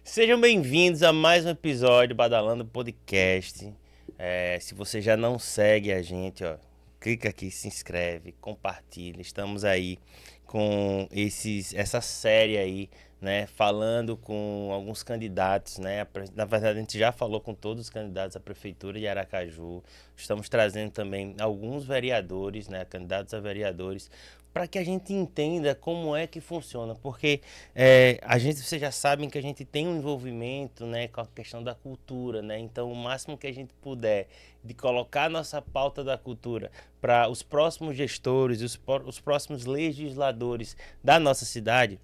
Sejam bem-vindos a mais um episódio do Badalando Podcast. Se você já não segue a gente, ó, clica aqui, se inscreve, compartilha. Estamos aí com essa série aí, né, falando com alguns candidatos, né? Na verdade, a gente já falou com todos os candidatos à prefeitura de Aracaju. Estamos trazendo também alguns vereadores, né, candidatos a vereadores, para que a gente entenda como é que funciona, porque vocês já sabem que a gente tem um envolvimento, né, com a questão da cultura, né? Então, o máximo que a gente puder de colocar a nossa pauta da cultura para os próximos gestores, os próximos legisladores da nossa cidade,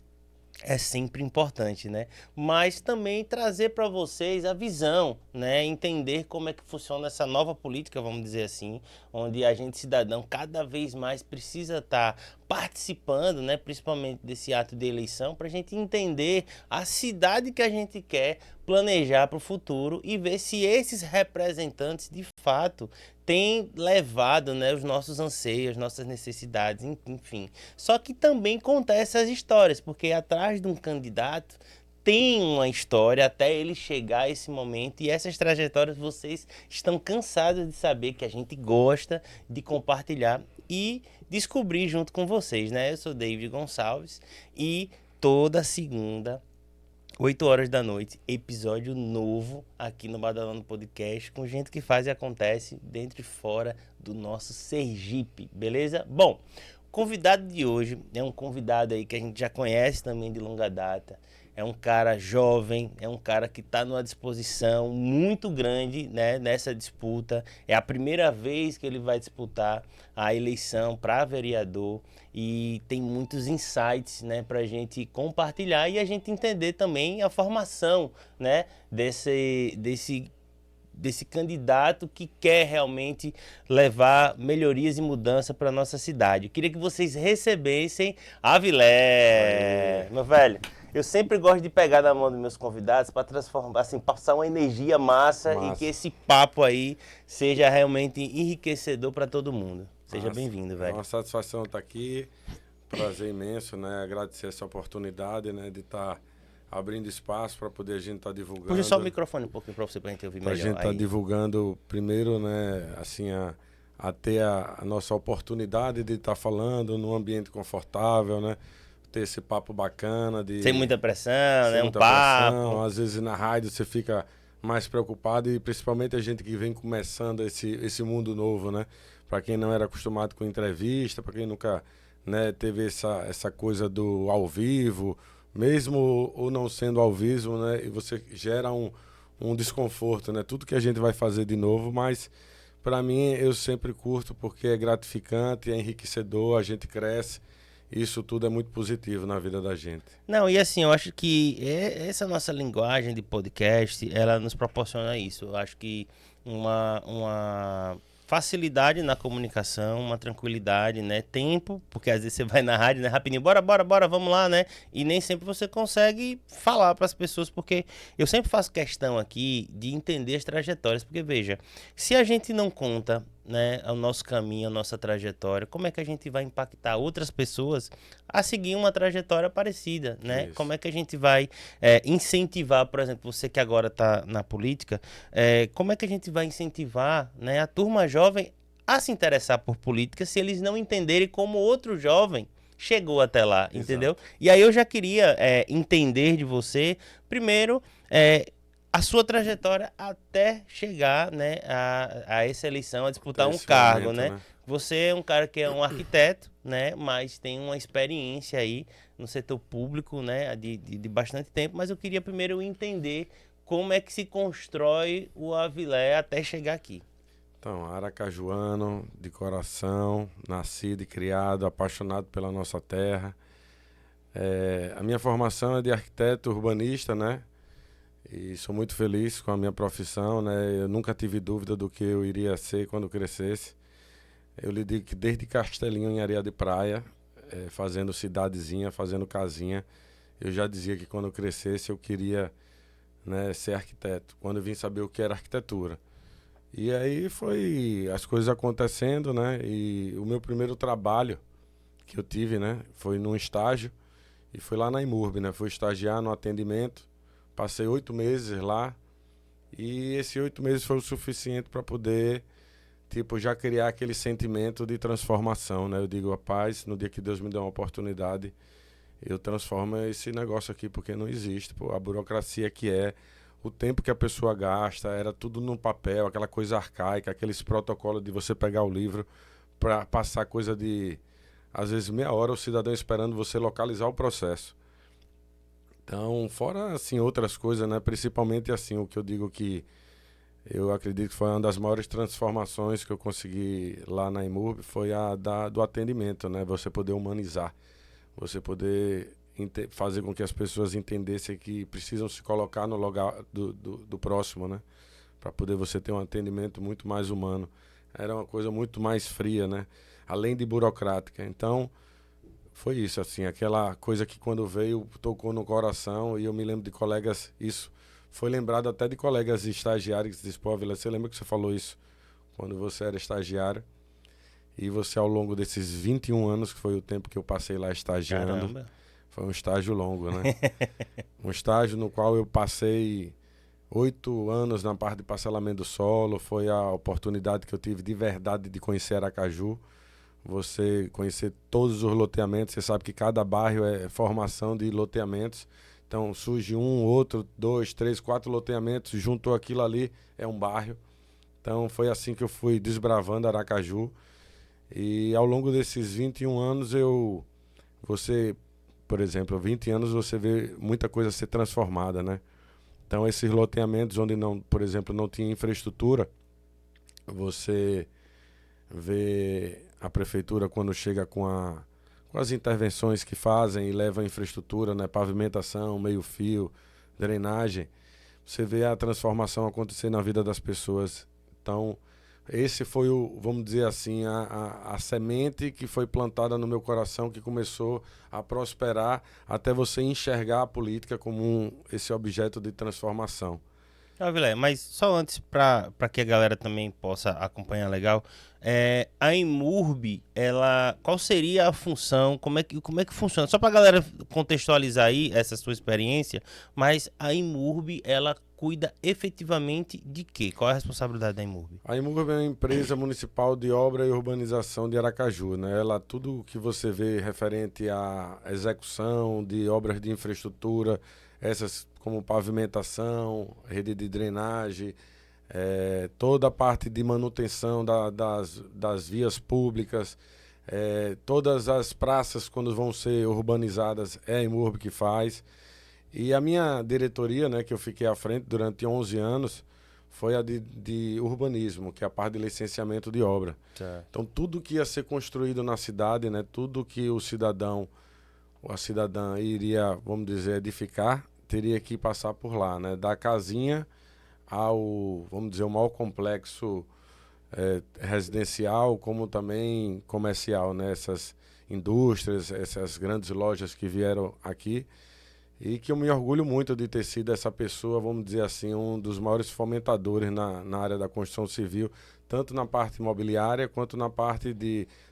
é sempre importante, né? Mas também trazer para vocês a visão, né? Entender como é que funciona essa nova política, vamos dizer assim, onde a gente cidadão cada vez mais precisa estar participando, né? Principalmente desse ato de eleição, para a gente entender a cidade que a gente quer planejar para o futuro e ver se esses representantes de fato têm levado, né, os nossos anseios, nossas necessidades, enfim. Só que também conta essas histórias, porque atrás de um candidato tem uma história até ele chegar a esse momento, e essas trajetórias vocês estão cansados de saber que a gente gosta de compartilhar e descobrir junto com vocês, né? Eu sou David Gonçalves e toda segunda 8 horas da noite, episódio novo aqui no Badalando Podcast, com gente que faz e acontece dentro e fora do nosso Sergipe, beleza? Bom, o convidado de hoje é um convidado aí que a gente já conhece também de longa data. É um cara jovem, é um cara que está numa disposição muito grande, né, nessa disputa. É a primeira vez que ele vai disputar a eleição para vereador e tem muitos insights, né, para a gente compartilhar e a gente entender também a formação, né, desse candidato que quer realmente levar melhorias e mudança para nossa cidade. Eu queria que vocês recebessem Avilé, meu velho. Eu sempre gosto de pegar na mão dos meus convidados para transformar, assim, passar uma energia massa e que esse papo aí seja realmente enriquecedor para todo mundo. Seja Massa. bem-vindo, É velho. uma satisfação estar aqui, prazer imenso, né? Agradecer essa oportunidade, né, de estar abrindo espaço para poder a gente estar divulgando. Puxa só o microfone um pouquinho para você, para a gente ouvir melhor. Para a gente estar divulgando primeiro, né, assim, a ter a nossa oportunidade de estar falando num ambiente confortável, né? Ter esse papo bacana. Sem muita pressão, né? Muita Um papo. pressão. Às vezes na rádio você fica mais preocupado e principalmente a gente que vem começando esse mundo novo, né? Para quem não era acostumado com entrevista, para quem nunca, né, teve essa coisa do ao vivo, mesmo ou não sendo ao vivo, né? E você gera um desconforto, né? Tudo que a gente vai fazer de novo, mas para mim eu sempre curto porque é gratificante, é enriquecedor, a gente cresce. Isso tudo é muito positivo na vida da gente. Não, e assim, eu acho que essa nossa linguagem de podcast, ela nos proporciona isso. Eu acho que uma facilidade na comunicação, uma tranquilidade, né? Tempo, porque às vezes você vai na rádio, né? Rapidinho, bora, vamos lá, né? E nem sempre você consegue falar para as pessoas, porque eu sempre faço questão aqui de entender as trajetórias, porque veja, se a gente não conta, né, o nosso caminho, a nossa trajetória, como é que a gente vai impactar outras pessoas a seguir uma trajetória parecida, né? Isso. Como é que a gente vai incentivar, por exemplo, você que agora está na política, como é que a gente vai incentivar, né, a turma jovem a se interessar por política se eles não entenderem como outro jovem chegou até lá, entendeu? Exato. E aí eu já queria entender de você, primeiro, a sua trajetória até chegar, né, a essa eleição, a disputar um cargo, momento, né? Você é um cara que é um arquiteto, né, mas tem uma experiência aí no setor público, né, de bastante tempo, mas eu queria primeiro entender como é que se constrói o Avilé até chegar aqui. Então, aracajuano, de coração, nascido e criado, apaixonado pela nossa terra. A minha formação é de arquiteto urbanista, né? E sou muito feliz com a minha profissão, né? Eu nunca tive dúvida do que eu iria ser quando crescesse. Eu lhe digo que desde Castelinho, em areia de praia, fazendo cidadezinha, fazendo casinha, eu já dizia que quando eu crescesse eu queria, né, ser arquiteto, quando eu vim saber o que era arquitetura. E aí foi as coisas acontecendo, né? E o meu primeiro trabalho que eu tive, né, foi num estágio, e foi lá na Imurb, né? Fui estagiar no atendimento, Passei 8 meses lá e esses 8 meses foi o suficiente para poder, tipo, já criar aquele sentimento de transformação, né? Eu digo, rapaz, no dia que Deus me deu uma oportunidade, eu transformo esse negócio aqui, porque não existe, pô. A burocracia que é, o tempo que a pessoa gasta, era tudo no papel, aquela coisa arcaica, aqueles protocolos de você pegar o livro para passar coisa de, às vezes, meia hora o cidadão esperando você localizar o processo. Então, fora, assim, outras coisas, né? Principalmente, assim, o que eu digo que eu acredito que foi uma das maiores transformações que eu consegui lá na Imurb, foi do atendimento, né? Você poder humanizar, você poder fazer com que as pessoas entendessem que precisam se colocar no lugar do próximo, né? Para poder você ter um atendimento muito mais humano. Era uma coisa muito mais fria, né? Além de burocrática. Então, foi isso, assim, aquela coisa que quando veio tocou no coração, e eu me lembro de colegas, isso foi lembrado até de colegas estagiários que dizem, pô, Vila, você lembra que você falou isso quando você era estagiário? E você, ao longo desses 21 anos, que foi o tempo que eu passei lá estagiando, Caramba. foi um estágio longo, né? Um estágio no qual eu passei 8 anos na parte de parcelamento do solo, foi a oportunidade que eu tive de verdade de conhecer Aracaju, você conhecer todos os loteamentos. Você sabe que cada bairro é formação de loteamentos, então surge um, outro, 2, 3, 4 loteamentos, juntou aquilo ali, é um bairro. Então foi assim que eu fui desbravando Aracaju, e ao longo desses 21 anos você, por exemplo, 20 anos você vê muita coisa ser transformada, né? Então esses loteamentos onde não, por exemplo, não tinha infraestrutura, você vê a prefeitura quando chega com as intervenções que fazem e levam a infraestrutura, né, pavimentação, meio-fio, drenagem, você vê a transformação acontecer na vida das pessoas. Então, esse foi vamos dizer assim, a semente que foi plantada no meu coração, que começou a prosperar até você enxergar a política como esse objeto de transformação. Vilé, mas só antes, para que a galera também possa acompanhar legal, a Imurb, qual seria a função, como é que funciona? Só para a galera contextualizar aí essa sua experiência, mas a Imurb, ela cuida efetivamente de quê? Qual é a responsabilidade da Imurb? A Imurb é uma empresa municipal de obra e urbanização de Aracaju, né? Ela, tudo que você vê referente à execução de obras de infraestrutura, essas como pavimentação, rede de drenagem, toda a parte de manutenção das vias públicas, todas as praças quando vão ser urbanizadas, é a Imurb que faz. E a minha diretoria, né, que eu fiquei à frente durante 11 anos, foi a de urbanismo, que é a parte de licenciamento de obra. Tá. Então, tudo que ia ser construído na cidade, né, tudo que o cidadão ou a cidadã iria, vamos dizer, edificar, teria que passar por lá, né, da casinha ao, vamos dizer, o maior complexo residencial, como também comercial, né, essas indústrias, essas grandes lojas que vieram aqui. E que eu me orgulho muito de ter sido essa pessoa, vamos dizer assim, um dos maiores fomentadores na área da construção civil, tanto na parte imobiliária quanto na parte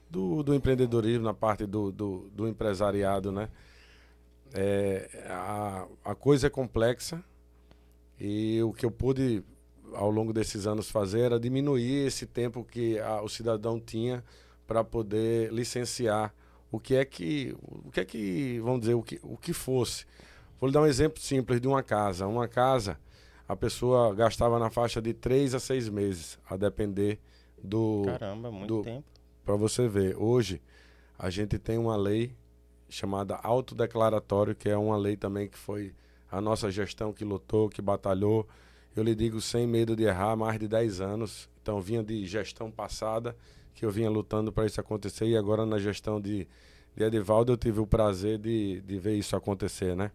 do empreendedorismo, na parte do empresariado, né? A coisa é complexa, e o que eu pude, ao longo desses anos, fazer era diminuir esse tempo que o cidadão tinha para poder licenciar o que é que, vamos dizer, o que fosse. Vou lhe dar um exemplo simples de uma casa. Uma casa, a pessoa gastava na faixa de 3 a 6 meses, a depender Caramba, muito tempo. Para você ver, hoje a gente tem uma lei chamada autodeclaratório, que é uma lei também que foi a nossa gestão que lutou, que batalhou. Eu lhe digo sem medo de errar, mais de 10 anos. Então vinha de gestão passada, que eu vinha lutando para isso acontecer, e agora na gestão de Edivaldo eu tive o prazer de ver isso acontecer, né?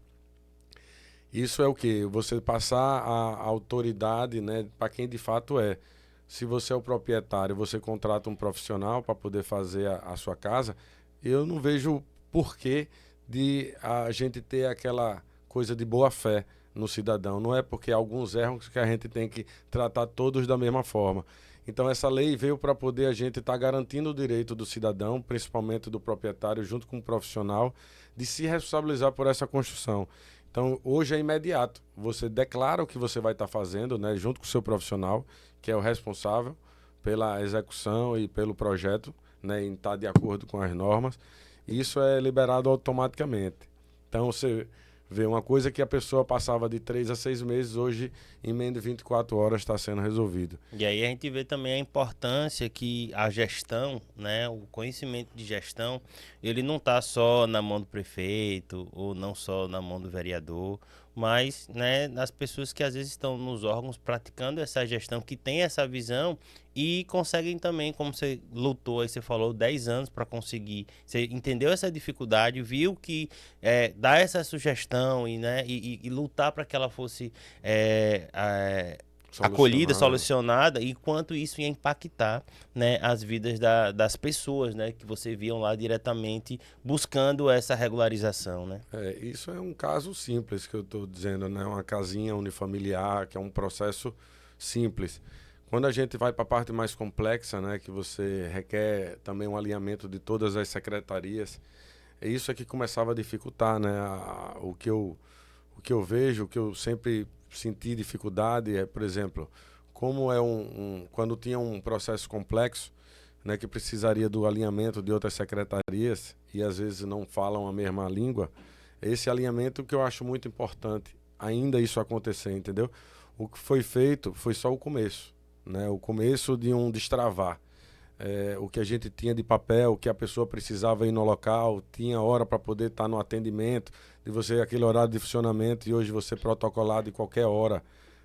Isso é o que? Você passar a autoridade, né, para quem de fato é. Se você é o proprietário, você contrata um profissional para poder fazer a sua casa, eu não vejo porquê de a gente ter aquela coisa de boa fé no cidadão. Não é porque alguns erram que a gente tem que tratar todos da mesma forma. Então essa lei veio para poder a gente estar garantindo o direito do cidadão, principalmente do proprietário, junto com o profissional, de se responsabilizar por essa construção. Então, hoje é imediato. Você declara o que você vai estar fazendo, né, junto com o seu profissional, que é o responsável pela execução e pelo projeto, né, em estar de acordo com as normas. E isso é liberado automaticamente. Então, você vê uma coisa que a pessoa passava de 3 a 6 meses, hoje, em menos de 24 horas, está sendo resolvido. E aí a gente vê também a importância que a gestão, né, o conhecimento de gestão, ele não está só na mão do prefeito ou não só na mão do vereador, mas, né, nas pessoas que às vezes estão nos órgãos praticando essa gestão, que tem essa visão e conseguem também, como você lutou, aí você falou, 10 anos para conseguir, você entendeu essa dificuldade, viu que dar essa sugestão e, né, e lutar para que ela fosse acolhida, solucionada, e quanto isso ia impactar, né, as vidas das pessoas, né, que você viam lá diretamente buscando essa regularização, né? Isso é um caso simples que eu estou dizendo, né? Uma casinha unifamiliar, que é um processo simples. Quando a gente vai para a parte mais complexa, né, que você requer também um alinhamento de todas as secretarias, isso é que começava a dificultar, né? O que eu vejo, o que eu sempre senti dificuldade é, por exemplo, como é quando tinha um processo complexo, né, que precisaria do alinhamento de outras secretarias e às vezes não falam a mesma língua, esse alinhamento que eu acho muito importante, ainda isso acontecer, entendeu? O que foi feito foi só o começo, né? O começo de um destravar. O que a gente tinha de papel, o que a pessoa precisava ir no local, tinha hora para poder estar no atendimento, de você aquele horário de funcionamento, e hoje você protocolar de qualquer hora,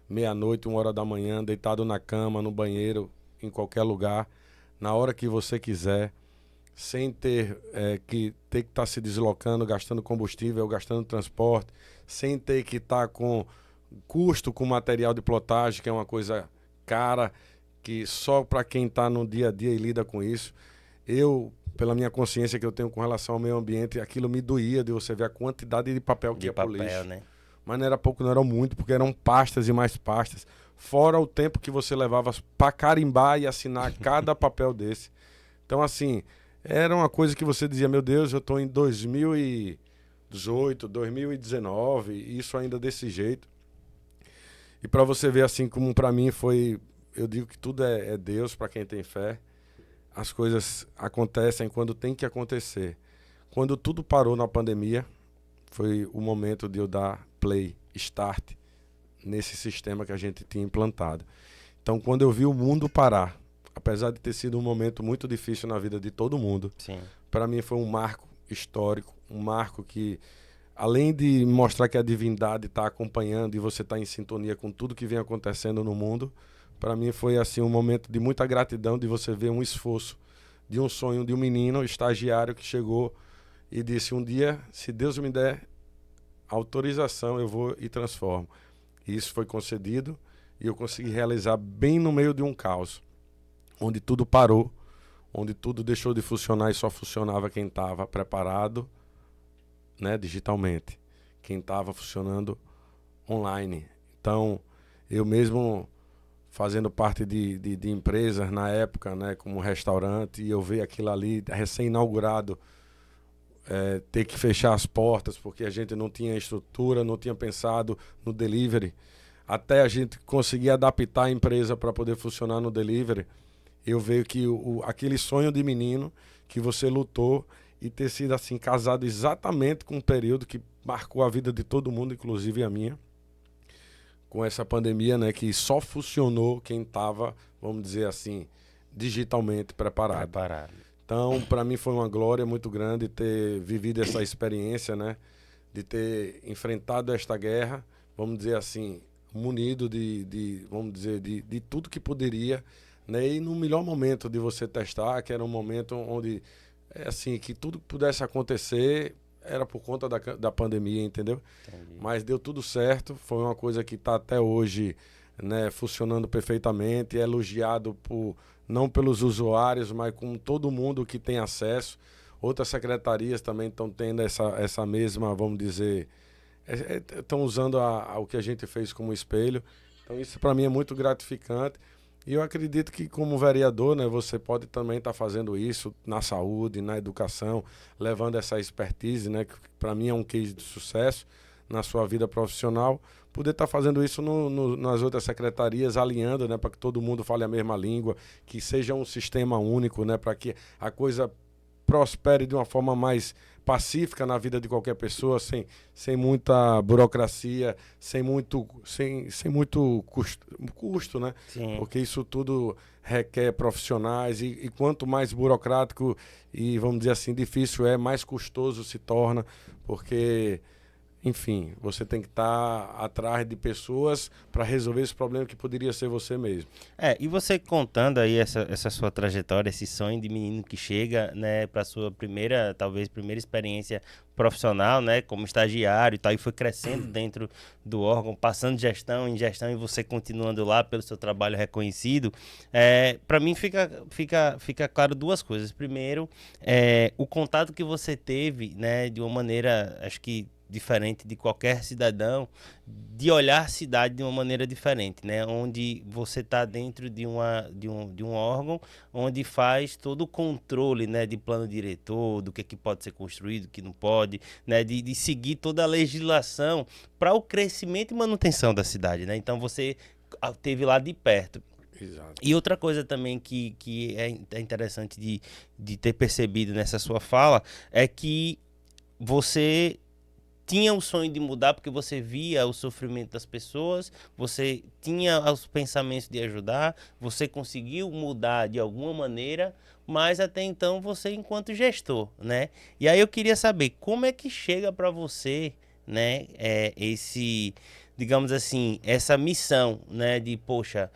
meia-noite, 1 hora da manhã, deitado na cama, no banheiro, em qualquer lugar, na hora que você quiser, sem ter que estar se deslocando, gastando combustível, gastando transporte, sem ter que estar com custo com material de plotagem, que é uma coisa cara, que só para quem está no dia a dia e lida com isso. Eu, pela minha consciência que eu tenho com relação ao meio ambiente, aquilo me doía de você ver a quantidade de papel que ia pro lixo. Né? Mas não era pouco, não era muito, porque eram pastas e mais pastas. Fora o tempo que você levava para carimbar e assinar cada papel desse. Então, assim, era uma coisa que você dizia, meu Deus, eu estou em 2018, 2019, isso ainda desse jeito. E para você ver, assim, como para mim foi... Eu digo que tudo é Deus para quem tem fé. As coisas acontecem quando tem que acontecer. Quando tudo parou na pandemia, foi o momento de eu dar play, start, nesse sistema que a gente tinha implantado. Então, quando eu vi o mundo parar, apesar de ter sido um momento muito difícil na vida de todo mundo, para mim foi um marco histórico, um marco que, além de mostrar que a divindade está acompanhando e você está em sintonia com tudo que vem acontecendo no mundo, para mim foi assim um momento de muita gratidão, de você ver um esforço, de um sonho de um menino estagiário que chegou e disse, um dia, se Deus me der autorização, eu vou e transformo. E isso foi concedido e eu consegui realizar bem no meio de um caos, onde tudo parou, onde tudo deixou de funcionar e só funcionava quem estava preparado, né, digitalmente, quem estava funcionando online. Então, eu mesmo fazendo parte de empresas na época, né, como restaurante, e eu ver aquilo ali recém-inaugurado, ter que fechar as portas porque a gente não tinha estrutura, não tinha pensado no delivery, até a gente conseguir adaptar a empresa para poder funcionar no delivery. Eu vejo que aquele sonho de menino que você lutou e ter sido assim casado exatamente com um período que marcou a vida de todo mundo, inclusive a minha, com essa pandemia, né, que só funcionou quem estava, vamos dizer assim, digitalmente preparado. Então, para mim foi uma glória muito grande ter vivido essa experiência, né, de ter enfrentado esta guerra, vamos dizer assim, munido vamos dizer, de tudo que poderia, né, e no melhor momento de você testar, que era um momento onde, assim, que tudo que pudesse acontecer era por conta da pandemia, entendeu? Entendi. Mas deu tudo certo, foi uma coisa que está até hoje, né, funcionando perfeitamente, é elogiado não pelos usuários, mas com todo mundo que tem acesso. Outras secretarias também estão tendo essa mesma, vamos dizer, estão usando o que a gente fez como espelho. Então isso para mim é muito gratificante. E eu acredito que como vereador, né, você pode também estar fazendo isso na saúde, na educação, levando essa expertise, né, que para mim é um case de sucesso, na sua vida profissional, poder estar fazendo isso nas outras secretarias, alinhando, né, para que todo mundo fale a mesma língua, que seja um sistema único, né, para que a coisa prospere de uma forma mais pacífica na vida de qualquer pessoa, sem muita burocracia, sem muito custo, né? Sim. Porque isso tudo requer profissionais e quanto mais burocrático e, vamos dizer assim, difícil mais custoso se torna, porque, enfim, você tem que estar atrás de pessoas para resolver esse problema que poderia ser você mesmo. E você contando aí essa sua trajetória, esse sonho de menino que chega, né, para sua talvez primeira experiência profissional, né, como estagiário e tal, e foi crescendo dentro do órgão, passando de gestão em gestão e você continuando lá pelo seu trabalho reconhecido, para mim fica claro duas coisas. Primeiro, o contato que você teve, né, de uma maneira, acho que diferente de qualquer cidadão, de olhar a cidade de uma maneira diferente, né? Onde você está dentro de um órgão onde faz todo o controle, né, de plano diretor, do que pode ser construído, o que não pode, né, de seguir toda a legislação para o crescimento e manutenção da cidade, né? Então você teve lá de perto. Exato. E outra coisa também que é interessante de ter percebido nessa sua fala é que você tinha o sonho de mudar porque você via o sofrimento das pessoas, você tinha os pensamentos de ajudar, você conseguiu mudar de alguma maneira, mas até então você enquanto gestor, né? E aí eu queria saber como é que chega para você, né, digamos assim, essa missão, né, de, poxa,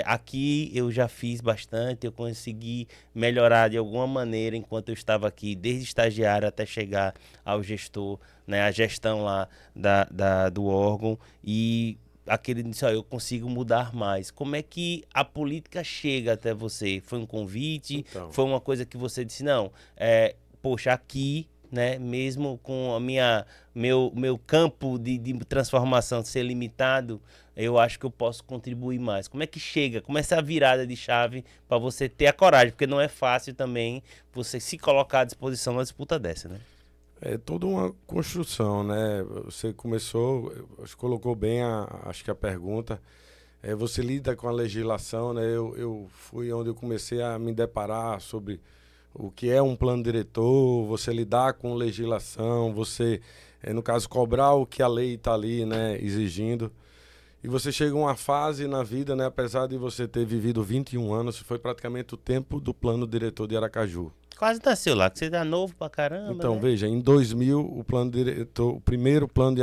aqui eu já fiz bastante, eu consegui melhorar de alguma maneira enquanto eu estava aqui, desde estagiário até chegar ao gestor, né, a gestão lá do órgão, e aquele disse, eu consigo mudar mais. Como é que a política chega até você? Foi um convite? Então. Foi uma coisa que você disse, não, poxa, aqui, né, mesmo com meu campo de transformação ser limitado, eu acho que eu posso contribuir mais. Como é que chega? Como é essa virada de chave para você ter a coragem? Porque não é fácil também você se colocar à disposição numa disputa dessa, né? É toda uma construção, né? Você colocou bem acho que a pergunta. Você lida com a legislação, né? Eu fui onde eu comecei a me deparar sobre o que é um plano diretor, você lidar com legislação, você, no caso, cobrar o que a lei está ali, né, exigindo. E você chega a uma fase na vida, né, apesar de você ter vivido 21 anos, foi praticamente o tempo do plano diretor de Aracaju. Quase nasceu lá, que você tá novo pra caramba, Então, né? veja, em 2000, o primeiro plano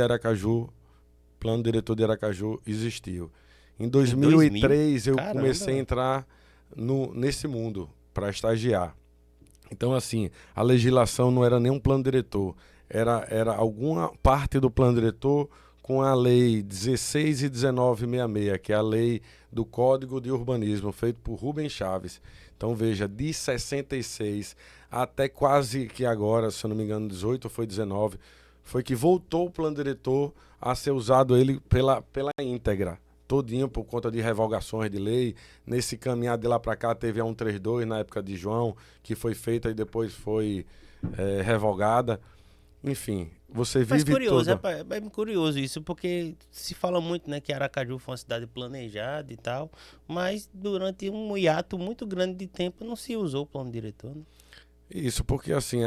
diretor de Aracaju existiu. Em 2003, eu Caramba, comecei a entrar nesse mundo para estagiar. Então, assim, a legislação não era nem um plano diretor, era alguma parte do plano diretor com a lei 16 e 1966, que é a lei do Código de Urbanismo, feito por Rubem Chaves. Então, veja, de 66 até quase que agora, se eu não me engano, 18 ou foi 19, foi que voltou o plano diretor a ser usado ele pela íntegra. Todinho por conta de revogações de lei. Nesse caminhar de lá para cá teve a 132 na época de João, que foi feita e depois foi revogada. Enfim, você vive mas curioso, toda... é curioso isso, porque se fala muito, né, que Aracaju foi uma cidade planejada e tal, mas durante um hiato muito grande de tempo não se usou o plano diretor, né? Isso, porque assim,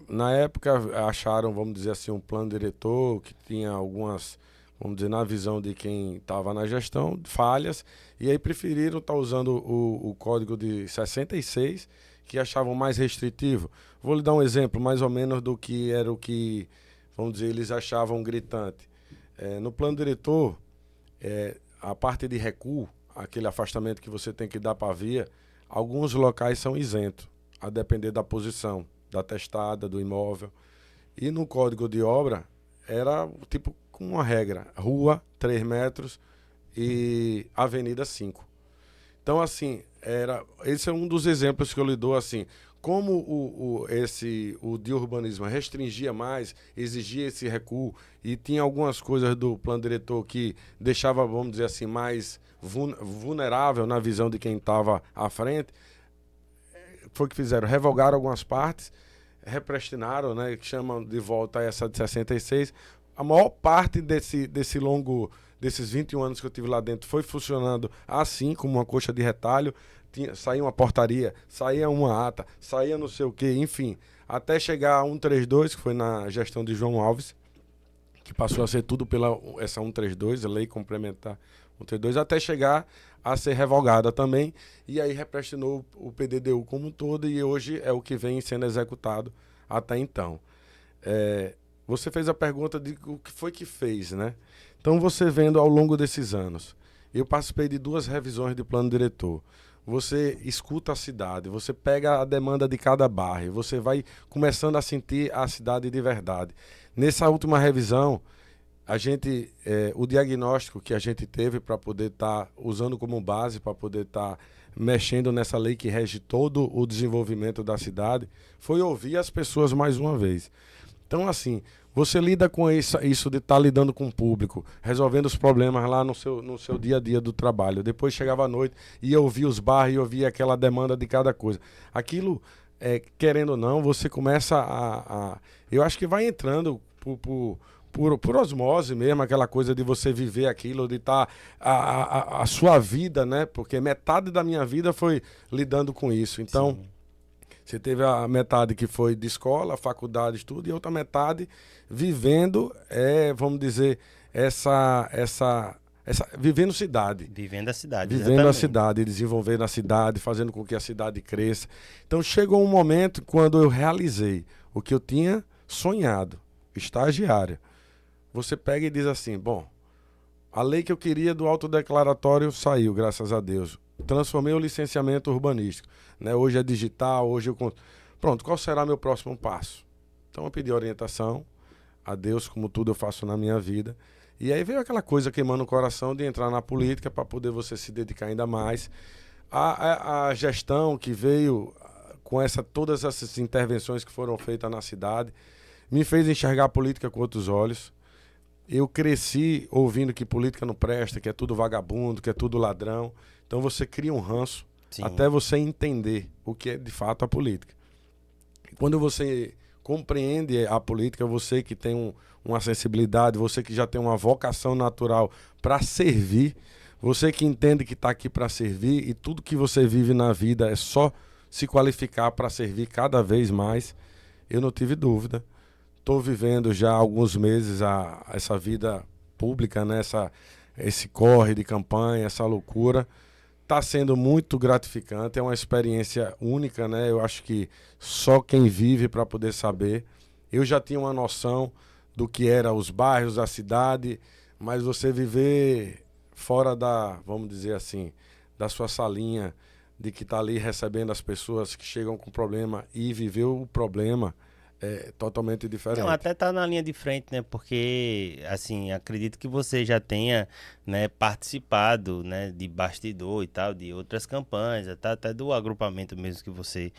na época acharam, vamos dizer assim, um plano diretor que tinha algumas, vamos dizer, na visão de quem estava na gestão, falhas, e aí preferiram estar usando o código de 66, que achavam mais restritivo. Vou lhe dar um exemplo, mais ou menos, do que era o que, vamos dizer, eles achavam gritante. No plano diretor, a parte de recuo, aquele afastamento que você tem que dar para a via, alguns locais são isentos, a depender da posição, da testada, do imóvel. E no código de obra, era tipo com uma regra, rua 3 metros e avenida 5. Então, assim, esse é um dos exemplos que eu lhe dou, assim, como o de urbanismo restringia mais, exigia esse recuo e tinha algumas coisas do plano diretor que deixava, vamos dizer assim, mais vulnerável na visão de quem estava à frente, foi o que fizeram, revogaram algumas partes, repristinaram, né, que chamam de volta essa de 66, a maior parte desses 21 anos que eu tive lá dentro foi funcionando assim, como uma coxa de retalho. Saía uma portaria, saía uma ata, saía não sei o quê, enfim. Até chegar a 132, que foi na gestão de João Alves, que passou a ser tudo pela essa 132, a lei complementar 132, até chegar a ser revogada também. E aí represtinou o PDDU como um todo e hoje é o que vem sendo executado até então. Você fez a pergunta de o que foi que fez, né? Então, você vendo ao longo desses anos, eu participei de 2 revisões de plano diretor. Você escuta a cidade, você pega a demanda de cada bairro, você vai começando a sentir a cidade de verdade. Nessa última revisão, o diagnóstico que a gente teve para poder estar usando como base, para poder estar mexendo nessa lei que rege todo o desenvolvimento da cidade, foi ouvir as pessoas mais uma vez. Então, assim, você lida com isso de estar lidando com o público, resolvendo os problemas lá no seu dia a dia do trabalho. Depois chegava à noite, ia ouvir os bairros, ia ouvir aquela demanda de cada coisa. Aquilo, querendo ou não, você começa eu acho que vai entrando por osmose mesmo, aquela coisa de você viver aquilo, de estar a sua vida, né? Porque metade da minha vida foi lidando com isso. Então, sim. Você teve a metade que foi de escola, faculdade, estudo, e outra metade vivendo, vamos dizer, vivendo cidade. Vivendo a cidade, vivendo exatamente. A cidade, desenvolvendo a cidade, fazendo com que a cidade cresça. Então chegou um momento quando eu realizei o que eu tinha sonhado, estagiário. Você pega e diz assim, bom, a lei que eu queria do autodeclaratório saiu, graças a Deus. Transformei o licenciamento urbanístico. Né? Hoje é digital, hoje eu... Pronto, qual será meu próximo passo? Então eu pedi orientação a Deus, como tudo eu faço na minha vida. E aí veio aquela coisa queimando o coração de entrar na política para poder você se dedicar ainda mais. A gestão que veio com todas essas intervenções que foram feitas na cidade me fez enxergar a política com outros olhos. Eu cresci ouvindo que política não presta, que é tudo vagabundo, que é tudo ladrão. Então você cria um ranço. Sim. Até você entender o que é de fato a política. Quando você compreende a política, você que tem uma sensibilidade, você que já tem uma vocação natural para servir, você que entende que está aqui para servir e tudo que você vive na vida é só se qualificar para servir cada vez mais, eu não tive dúvida. Estou vivendo já há alguns meses essa vida pública, né? Esse corre de campanha, essa loucura. Está sendo muito gratificante, é uma experiência única, né? Eu acho que só quem vive para poder saber. Eu já tinha uma noção do que era os bairros, a cidade, mas você viver fora vamos dizer assim, da sua salinha, de que está ali recebendo as pessoas que chegam com problema e viver o problema é totalmente diferente. Não, até tá na linha de frente, né? Porque, assim, acredito que você já tenha, né, participado, né, de bastidor e tal, de outras campanhas, até do agrupamento mesmo que você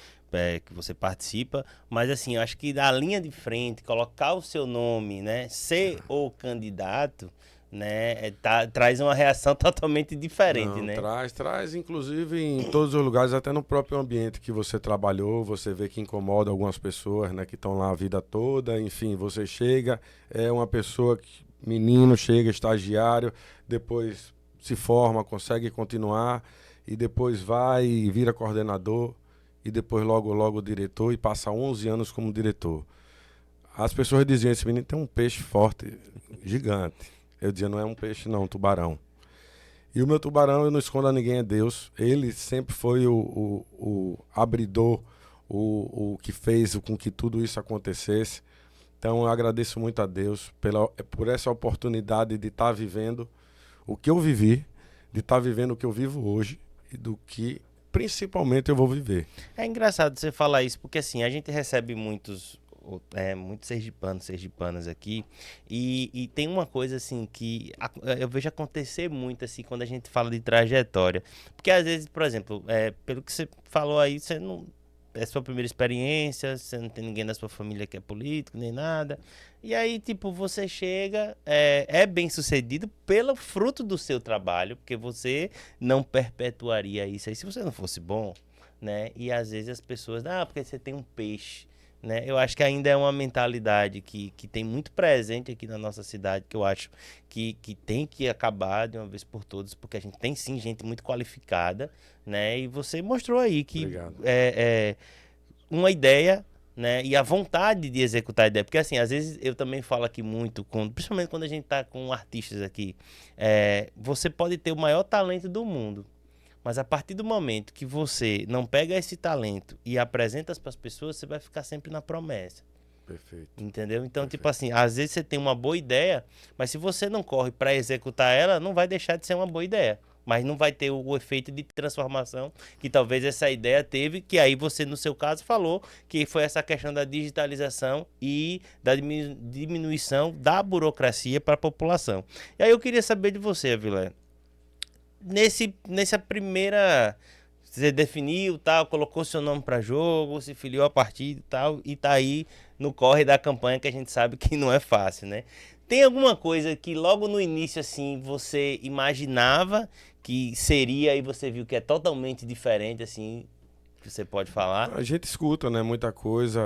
participa. Mas, assim, eu acho que da linha de frente, colocar o seu nome, né, ser o candidato, né, traz uma reação totalmente diferente. Não, né? Traz, inclusive em todos os lugares, até no próprio ambiente que você trabalhou, você vê que incomoda algumas pessoas, né, que estão lá a vida toda, enfim, você chega, é uma pessoa menino, chega, estagiário, depois se forma, consegue continuar, e depois vai e vira coordenador, e depois logo diretor, e passa 11 anos como diretor. As pessoas diziam, esse menino tem um peixe forte, gigante. Eu dizia, não é um peixe não, um tubarão. E o meu tubarão, eu não escondo a ninguém, é Deus. Ele sempre foi o abridor, o que fez com que tudo isso acontecesse. Então eu agradeço muito a Deus por essa oportunidade de estar vivendo o que eu vivi, de estar vivendo o que eu vivo hoje e do que principalmente eu vou viver. É engraçado você falar isso, porque assim, a gente recebe muitos sergipanas aqui, e tem uma coisa assim que eu vejo acontecer muito assim quando a gente fala de trajetória, porque às vezes, por exemplo, pelo que você falou aí, você não é sua primeira experiência, você não tem ninguém da sua família que é político nem nada, e aí tipo você chega, é bem sucedido pelo fruto do seu trabalho, porque você não perpetuaria isso aí se você não fosse bom, né? E às vezes as pessoas, porque você tem um peixe. né? Eu acho que ainda é uma mentalidade que tem muito presente aqui na nossa cidade, que eu acho que tem que acabar de uma vez por todas, porque a gente tem sim gente muito qualificada, né? E você mostrou aí que Obrigado. uma ideia, né? E a vontade de executar a ideia. Porque assim, às vezes eu também falo aqui muito, principalmente quando a gente tá com artistas aqui, você pode ter o maior talento do mundo. Mas a partir do momento que você não pega esse talento e apresenta para as pessoas, você vai ficar sempre na promessa. Perfeito. Entendeu? Então, Perfeito. tipo assim, às vezes você tem uma boa ideia, mas se você não corre para executar ela, não vai deixar de ser uma boa ideia. Mas não vai ter o efeito de transformação que talvez essa ideia teve, que aí você, no seu caso, falou que foi essa questão da digitalização e da diminuição da burocracia para a população. E aí eu queria saber de você, Vilé. Nessa primeira, você definiu, tal, colocou seu nome para jogo, se filiou a partida e tal, e tá aí no corre da campanha, que a gente sabe que não é fácil, né? Tem alguma coisa que logo no início, assim, você imaginava que seria e você viu que é totalmente diferente, assim, que você pode falar? A gente escuta, né, muita coisa.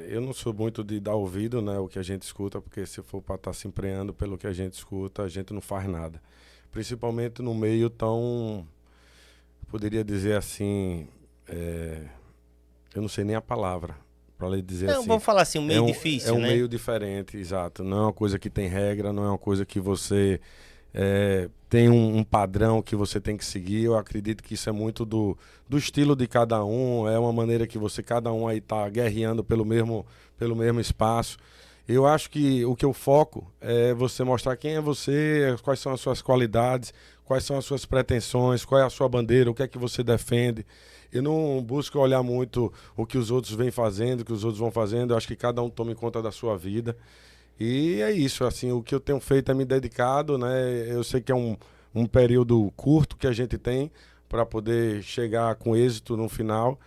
Eu não sou muito de dar ouvido, né, o que a gente escuta, porque se for para estar se empreendendo pelo que a gente escuta, a gente não faz nada. Principalmente no meio tão, poderia dizer assim, eu não sei nem a palavra para lhe dizer Não, assim. vamos falar assim, um meio É difícil, um né? meio diferente, exato. Não é uma coisa que tem regra, não é uma coisa que você tem um padrão que você tem que seguir. Eu acredito que isso é muito do estilo de cada um, é uma maneira que cada um aí está guerreando pelo mesmo espaço. Eu acho que o que eu foco é você mostrar quem é você, quais são as suas qualidades, quais são as suas pretensões, qual é a sua bandeira, o que é que você defende. Eu não busco olhar muito o que os outros vêm fazendo, o que os outros vão fazendo. Eu acho que cada um toma em conta da sua vida. E é isso, assim, o que eu tenho feito é me dedicado, né? Eu sei que é um período curto que a gente tem para poder chegar com êxito no final.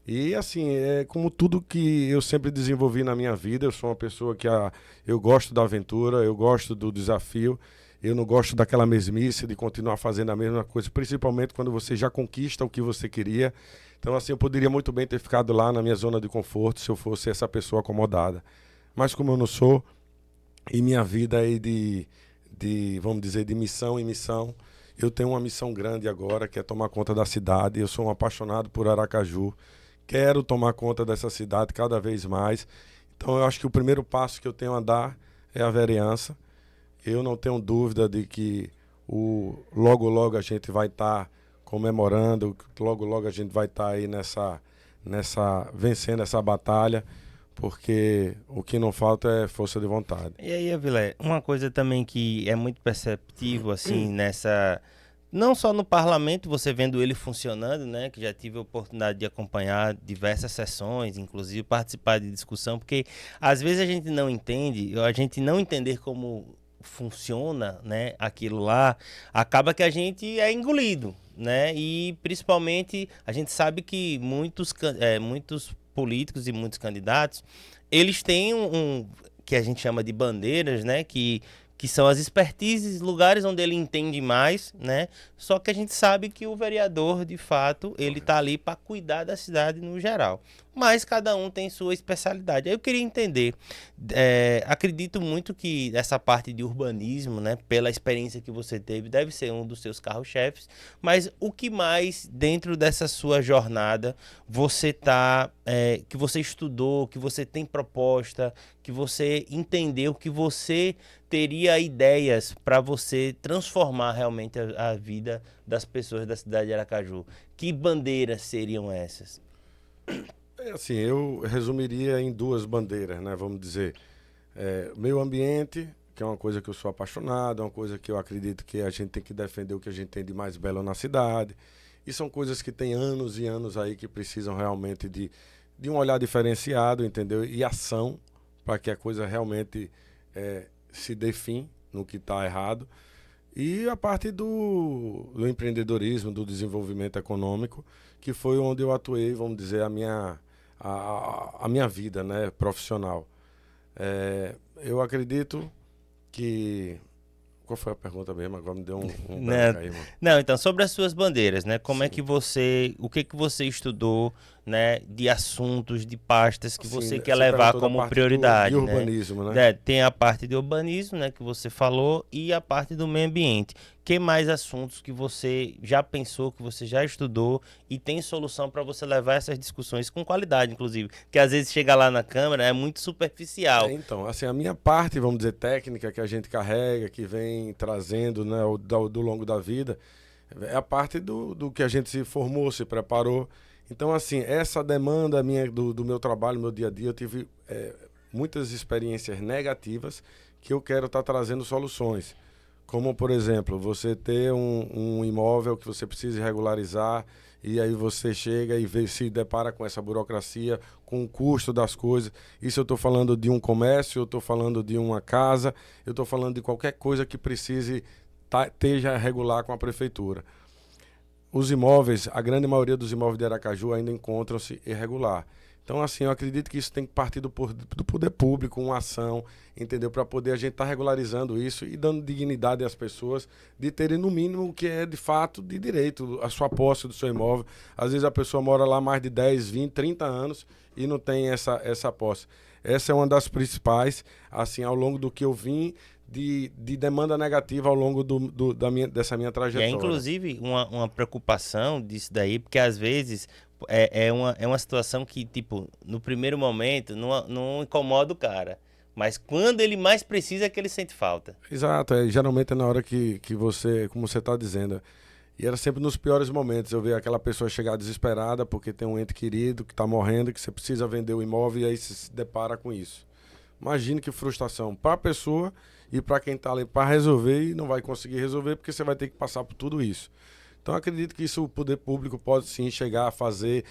E assim, é como tudo que eu sempre desenvolvi na minha vida. Eu sou uma pessoa que eu gosto da aventura, eu gosto do desafio. Eu não gosto daquela mesmice de continuar fazendo a mesma coisa, principalmente quando você já conquista o que você queria. Então, assim, eu poderia muito bem ter ficado lá na minha zona de conforto se eu fosse essa pessoa acomodada. Mas como eu não sou, e minha vida aí vamos dizer, de missão em missão, eu tenho uma missão grande agora, que é tomar conta da cidade. Eu sou um apaixonado por Aracaju. Quero tomar conta dessa cidade cada vez mais. Então, eu acho que o primeiro passo que eu tenho a dar é a vereança. Eu não tenho dúvida de que logo, logo a gente vai estar comemorando, logo, logo a gente vai estar aí vencendo essa batalha, porque o que não falta é força de vontade. E aí, Avilé, uma coisa também que é muito perceptível, assim, não só no parlamento, você vendo ele funcionando, né? Que já tive a oportunidade de acompanhar diversas sessões, inclusive participar de discussão, porque às vezes a gente não entende, a gente não entender como funciona, né, aquilo lá, acaba que a gente é engolido, né? E principalmente a gente sabe que muitos políticos e muitos candidatos, eles têm que a gente chama de bandeiras, né? Que são as expertises, lugares onde ele entende mais, né? Só que a gente sabe que o vereador, de fato, ele tá ali para cuidar da cidade no geral. Mas cada um tem sua especialidade. Aí eu queria entender, acredito muito que essa parte de urbanismo, né, pela experiência que você teve, deve ser um dos seus carros-chefes, mas o que mais dentro dessa sua jornada que você estudou, que você tem proposta, que você entendeu, que você teria ideias para você transformar realmente a vida das pessoas da cidade de Aracaju? Que bandeiras seriam essas? Assim, eu resumiria em duas bandeiras, né? Vamos dizer, meio ambiente, que é uma coisa que eu sou apaixonado, é uma coisa que eu acredito que a gente tem que defender o que a gente tem de mais belo na cidade. E são coisas que tem anos e anos aí que precisam realmente de um olhar diferenciado, entendeu? E ação, para que a coisa realmente se define no que está errado. E a parte do empreendedorismo, do desenvolvimento econômico, que foi onde eu atuei, vamos dizer, a minha vida, né, profissional. Eu acredito que... Qual foi a pergunta mesmo? Agora me deu um branco aí, mano. Não, então, sobre as suas bandeiras, né? Como é Sim. que o que você estudou né, de assuntos, de pastas que Assim, você quer você levar perguntou da como parte prioridade, de né? urbanismo, né? Tem a parte de urbanismo, né, que você falou, e a parte do meio ambiente. Que mais assuntos que você já pensou, que você já estudou e tem solução para você levar essas discussões com qualidade, inclusive? Que às vezes chega lá na Câmara, é muito superficial. Então, assim, a minha parte, vamos dizer, técnica que a gente carrega, que vem trazendo, né, do longo da vida, é a parte do que a gente se formou, se preparou. Então, assim, essa demanda minha do meu trabalho, meu dia a dia, eu tive muitas experiências negativas que eu quero estar trazendo soluções. Como, por exemplo, você ter um imóvel que você precisa regularizar e aí você chega e se depara com essa burocracia, com o custo das coisas. Isso eu estou falando de um comércio, eu estou falando de uma casa, eu estou falando de qualquer coisa que precise esteja regular com a prefeitura. Os imóveis, a grande maioria dos imóveis de Aracaju ainda encontram-se irregular. Então, assim, eu acredito que isso tem que partir do poder público, uma ação, entendeu? Para poder a gente estar regularizando isso e dando dignidade às pessoas de terem, no mínimo, o que é de fato de direito, a sua posse do seu imóvel. Às vezes a pessoa mora lá mais de 10, 20, 30 anos e não tem essa posse. Essa é uma das principais, assim, ao longo do que eu vim de demanda negativa ao longo dessa minha E trajetória. inclusive, uma preocupação disso daí, porque às vezes é uma situação que, tipo, no primeiro momento não incomoda o cara. Mas quando ele mais precisa é que ele sente falta. Exato, geralmente é na hora que você, como você está dizendo, e era sempre nos piores momentos, eu ver aquela pessoa chegar desesperada porque tem um ente querido que está morrendo, que você precisa vender o imóvel e aí se depara com isso. Imagine que frustração para a pessoa e para quem está ali para resolver e não vai conseguir resolver porque você vai ter que passar por tudo isso. Então, acredito que isso o poder público pode sim chegar a fazer,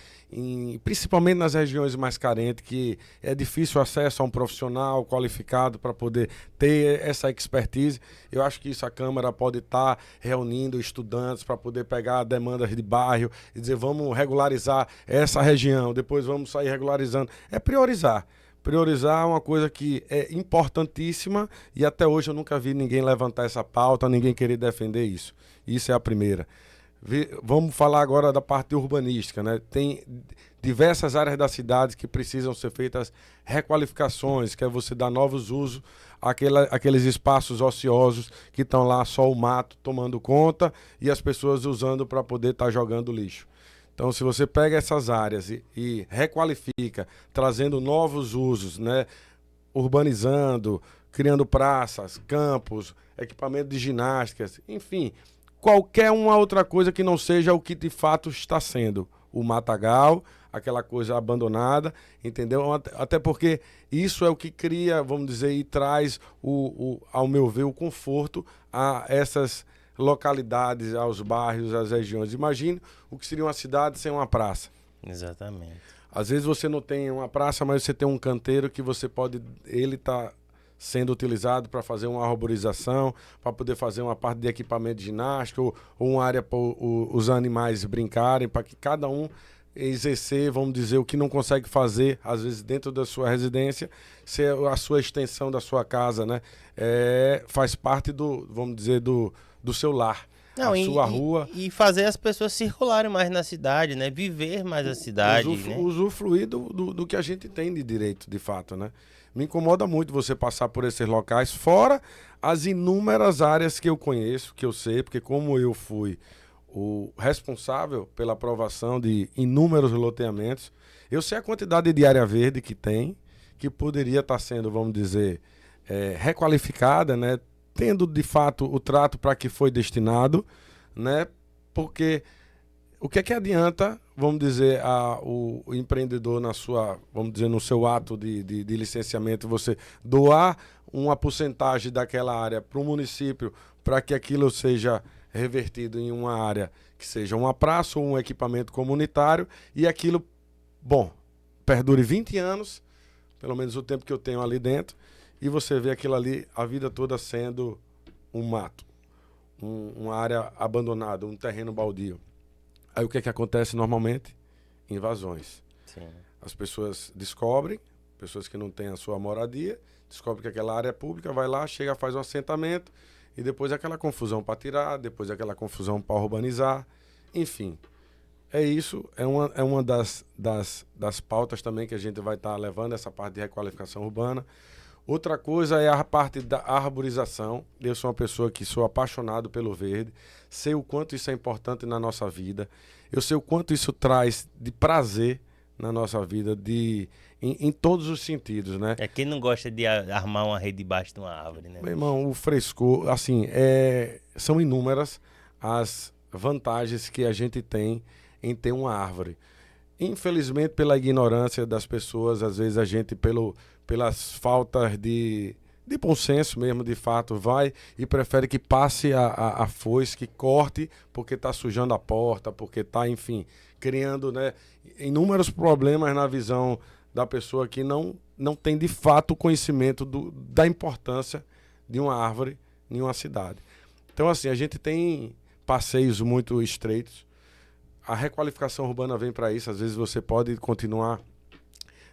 principalmente nas regiões mais carentes, que é difícil o acesso a um profissional qualificado para poder ter essa expertise. Eu acho que isso a Câmara pode estar reunindo estudantes para poder pegar demandas de bairro e dizer vamos regularizar essa região, depois vamos sair regularizando. É priorizar. Priorizar é uma coisa que é importantíssima e até hoje eu nunca vi ninguém levantar essa pauta, ninguém querer defender isso. Isso é a primeira. Vamos falar agora da parte urbanística, né? Tem diversas áreas da cidade que precisam ser feitas requalificações, que é você dar novos usos àqueles espaços ociosos que estão lá só o mato tomando conta e as pessoas usando para poder estar jogando lixo. Então, se você pega essas áreas e requalifica, trazendo novos usos, né? Urbanizando, criando praças, campos, equipamento de ginásticas, enfim, qualquer uma outra coisa que não seja o que de fato está sendo o matagal, aquela coisa abandonada, entendeu? Até porque isso é o que cria, vamos dizer, e traz, ao meu ver, o conforto a essas localidades, aos bairros, às regiões. Imagine o que seria uma cidade sem uma praça. Exatamente. Às vezes você não tem uma praça, mas você tem um canteiro que você pode... Ele está sendo utilizado para fazer uma arborização, para poder fazer uma parte de equipamento de ginástica ou uma área para os animais brincarem, para que cada um exercer, vamos dizer, o que não consegue fazer, às vezes dentro da sua residência, ser a sua extensão da sua casa, né? Faz parte vamos dizer, do seu lar. Não, a sua rua. E fazer as pessoas circularem mais na cidade, né? Viver mais a cidade, né? Usufruir do que a gente tem de direito, de fato, né? Me incomoda muito você passar por esses locais, fora as inúmeras áreas que eu conheço, que eu sei, porque como eu fui o responsável pela aprovação de inúmeros loteamentos, eu sei a quantidade de área verde que tem, que poderia estar sendo, vamos dizer, requalificada, né? Tendo de fato o trato para que foi destinado, né? Porque o que é que adianta, vamos dizer, o empreendedor vamos dizer, no seu ato de licenciamento, você doar uma porcentagem daquela área para o município para que aquilo seja revertido em uma área que seja uma praça ou um equipamento comunitário e aquilo, bom, perdure 20 anos, pelo menos o tempo que eu tenho ali dentro, e você vê aquilo ali a vida toda sendo um mato, uma área abandonada, um terreno baldio. Aí o que é que acontece normalmente? Invasões. Sim. As pessoas descobrem, pessoas que não têm a sua moradia, descobrem que aquela área é pública, vai lá, chega, faz um assentamento, e depois aquela confusão para tirar, depois aquela confusão para urbanizar, enfim. É isso, é uma das pautas também que a gente vai estar levando, essa parte de requalificação urbana. Outra coisa é a parte da arborização. Eu sou uma pessoa que sou apaixonado pelo verde, sei o quanto isso é importante na nossa vida, eu sei o quanto isso traz de prazer na nossa vida, em todos os sentidos, né? É quem não gosta de armar uma rede debaixo de uma árvore, né, Meu bicho? irmão, o frescor, assim, são inúmeras as vantagens que a gente tem em ter uma árvore. Infelizmente, pela ignorância das pessoas, às vezes a gente, pelas faltas de bom senso mesmo, de fato, vai e prefere que passe a foice, que corte, porque está sujando a porta, porque está, enfim, criando, né, inúmeros problemas na visão da pessoa que não tem de fato o conhecimento da importância de uma árvore em uma cidade. Então, assim, a gente tem passeios muito estreitos. A requalificação urbana vem para isso. Às vezes você pode continuar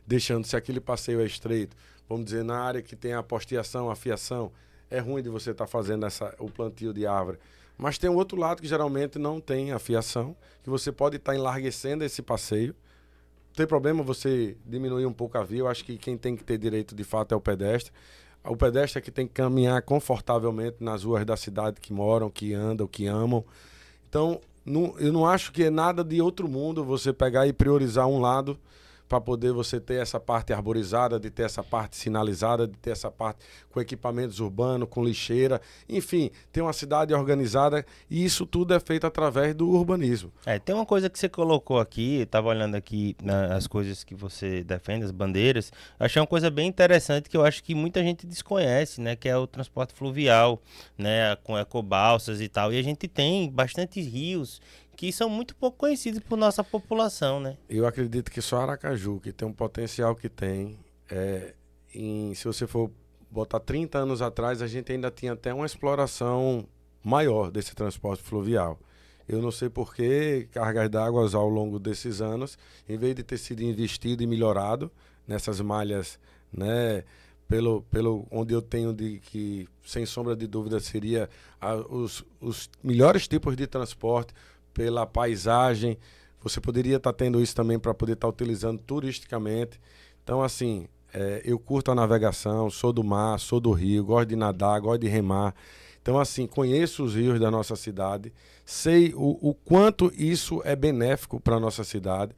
deixando, se aquele passeio é estreito, vamos dizer, na área que tem a posteação, a fiação, é ruim de você estar fazendo o plantio de árvore. Mas tem um outro lado que geralmente não tem a fiação, que você pode estar enlarguecendo esse passeio. Não tem problema você diminuir um pouco a via. Eu acho que quem tem que ter direito de fato é o pedestre. O pedestre é que tem que caminhar confortavelmente nas ruas da cidade que moram, que andam, que amam. Então, eu não acho que é nada de outro mundo você pegar e priorizar um lado para poder você ter essa parte arborizada, de ter essa parte sinalizada, de ter essa parte com equipamentos urbanos, com lixeira, enfim, ter uma cidade organizada, e isso tudo é feito através do urbanismo. Tem uma coisa que você colocou aqui, eu tava olhando aqui as coisas que você defende, as bandeiras, eu achei uma coisa bem interessante que eu acho que muita gente desconhece, né, que é o transporte fluvial, né, com ecobalsas e tal, e a gente tem bastantes rios que são muito pouco conhecidos por nossa população, né? Eu acredito que só Aracaju, que tem um potencial que tem, se você for botar 30 anos atrás, a gente ainda tinha até uma exploração maior desse transporte fluvial. Eu não sei por que cargas d'água ao longo desses anos, em vez de ter sido investido e melhorado nessas malhas, né, pelo onde eu tenho de que, sem sombra de dúvida, seria os melhores tipos de transporte, pela paisagem, você poderia estar tendo isso também para poder estar utilizando turisticamente. Então, assim, eu curto a navegação, sou do mar, sou do rio, gosto de nadar, gosto de remar. Então, assim, conheço os rios da nossa cidade, sei o quanto isso é benéfico para a nossa cidade.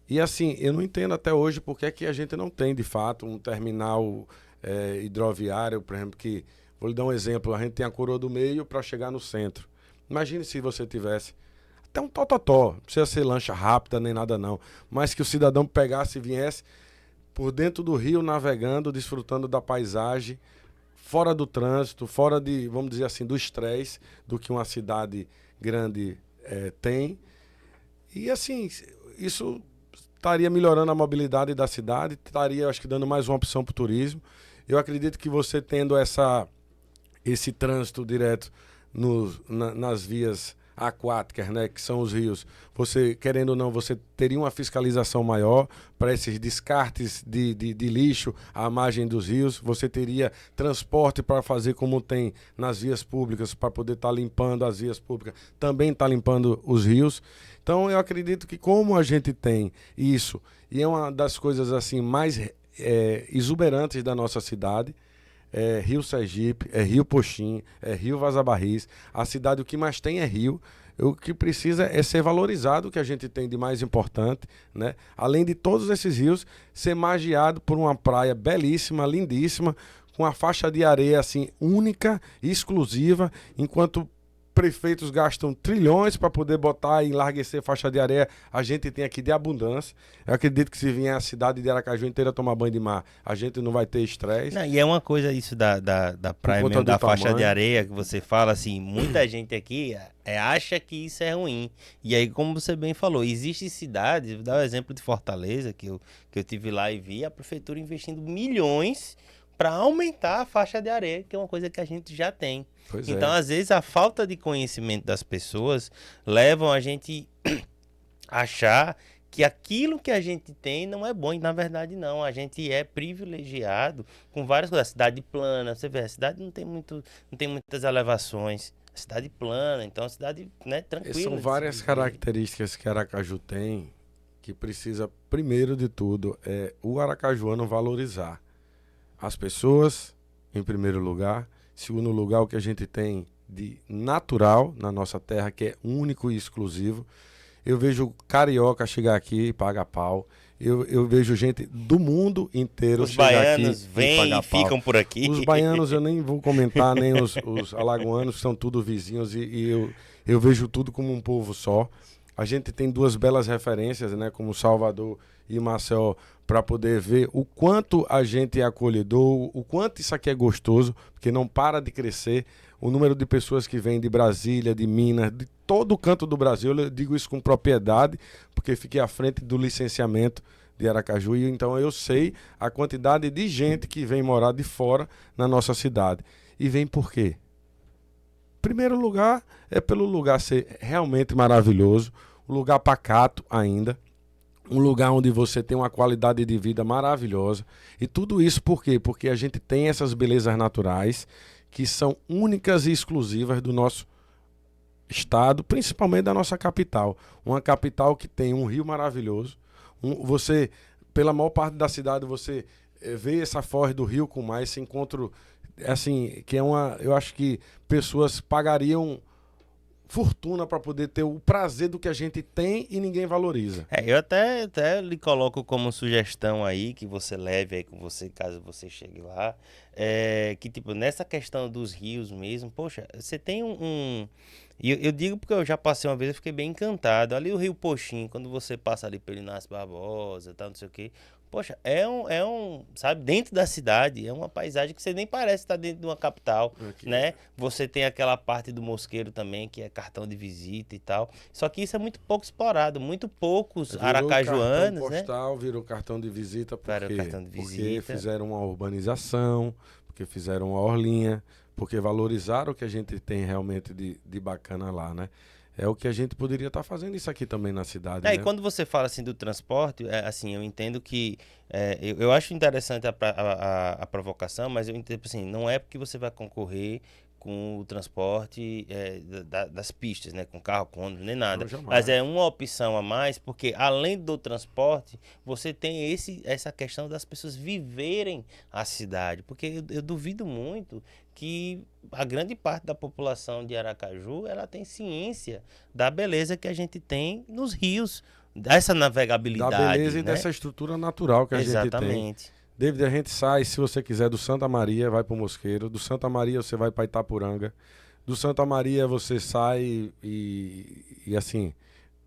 E, assim, eu não entendo até hoje por que é que a gente não tem, de fato, um terminal hidroviário, por exemplo, que, vou lhe dar um exemplo, a gente tem a Coroa do Meio para chegar no centro. Imagine se você tivesse até um tototó, não precisa ser lancha rápida nem nada não, mas que o cidadão pegasse e viesse por dentro do rio navegando, desfrutando da paisagem, fora do trânsito, fora de, vamos dizer assim, do estresse do que uma cidade grande tem. E assim, isso estaria melhorando a mobilidade da cidade, estaria, acho que, dando mais uma opção para o turismo. Eu acredito que você tendo esse trânsito direto nas vias aquáticas, né, que são os rios, você, querendo ou não, você teria uma fiscalização maior para esses descartes de lixo à margem dos rios, você teria transporte para fazer como tem nas vias públicas, para poder estar limpando as vias públicas, também estar limpando os rios. Então eu acredito que como a gente tem isso, e é uma das coisas assim mais exuberantes da nossa cidade, Rio Sergipe, Rio Poxim, Rio Vaza Barris. A cidade, o que mais tem é rio. O que precisa é ser valorizado o que a gente tem de mais importante, né? Além de todos esses rios, ser magiado por uma praia belíssima, lindíssima, com a faixa de areia assim única, exclusiva, enquanto prefeitos gastam trilhões para poder botar e enlarguecer faixa de areia, a gente tem aqui de abundância. Eu acredito que se vier a cidade de Aracaju inteira tomar banho de mar, a gente não vai ter estresse. E é uma coisa isso da praia mesmo, da faixa de areia que você fala, assim, muita gente aqui acha que isso é ruim. E aí, como você bem falou, existem cidades, vou dar o exemplo de Fortaleza, que eu tive lá e vi a prefeitura investindo milhões para aumentar a faixa de areia, que é uma coisa que a gente já tem. Então, às vezes, a falta de conhecimento das pessoas levam a gente a achar que aquilo que a gente tem não é bom, e na verdade não. A gente é privilegiado com várias coisas. A cidade plana, você vê, a cidade não tem muitas elevações. cidade plana, então a cidade, né, E tranquila. são de se várias viver. características que Aracaju tem que precisa, primeiro de tudo, o aracajuano valorizar as pessoas, em primeiro lugar. Segundo lugar, o que a gente tem de natural na nossa terra, que é único e exclusivo. Eu vejo carioca chegar aqui e pagar pau. Eu vejo gente do mundo inteiro Os chegar aqui baianos e vêm e pagar pau. ficam por aqui. Os baianos eu nem vou comentar, nem os alagoanos, que são tudo vizinhos, eu vejo tudo como um povo só. A gente tem duas belas referências, né, como Salvador e Maceió, para poder ver o quanto a gente é acolhedor, o quanto isso aqui é gostoso, porque não para de crescer. O número de pessoas que vêm de Brasília, de Minas, de todo o canto do Brasil, eu digo isso com propriedade, porque fiquei à frente do licenciamento de Aracaju, e então eu sei a quantidade de gente que vem morar de fora na nossa cidade. E vem por quê? Primeiro lugar é pelo lugar ser realmente maravilhoso, um lugar pacato ainda, um lugar onde você tem uma qualidade de vida maravilhosa. E tudo isso por quê? Porque a gente tem essas belezas naturais que são únicas e exclusivas do nosso estado, principalmente da nossa capital. Uma capital que tem um rio maravilhoso. Você, pela maior parte da cidade, você vê essa foz do rio com mar, esse encontro, assim, que é uma... Eu acho que pessoas pagariam fortuna para poder ter o prazer do que a gente tem e ninguém valoriza. Eu até lhe coloco como sugestão aí, que você leve aí com você, caso você chegue lá, que tipo, nessa questão dos rios mesmo, poxa, você tem e eu digo porque eu já passei uma vez, eu fiquei bem encantado. Ali o Rio Poxim, quando você passa ali pelo Inácio Barbosa, tal, não sei o quê. Poxa, sabe, dentro da cidade, é uma paisagem que você nem parece estar dentro de uma capital, Aqui, né? Você tem aquela parte do Mosqueiro também, que é cartão de visita e tal. Só que isso é muito pouco explorado, muito poucos virou cartão aracajuanos, né? postal, virou cartão de visita, por Para o quê? cartão de Porque visita. fizeram uma urbanização, porque fizeram uma orlinha, porque valorizaram o que a gente tem realmente de bacana lá, né? É o que a gente poderia estar fazendo isso aqui também na cidade, E né? quando você fala assim do transporte, assim, eu entendo que eu acho interessante a provocação, mas eu entendo assim, não é porque você vai concorrer com o transporte das pistas, né, com carro, com ônibus, nem nada, Não, mas é jamais. uma opção a mais, porque além do transporte, você tem essa questão das pessoas viverem a cidade, porque eu duvido muito que a grande parte da população de Aracaju, ela tem ciência da beleza que a gente tem nos rios, dessa Da navegabilidade, beleza e né? dessa estrutura natural que a gente tem. Exatamente. David, a gente sai, se você quiser, do Santa Maria, vai para o Mosqueiro. Do Santa Maria você vai para Itapuranga. Do Santa Maria você sai e assim,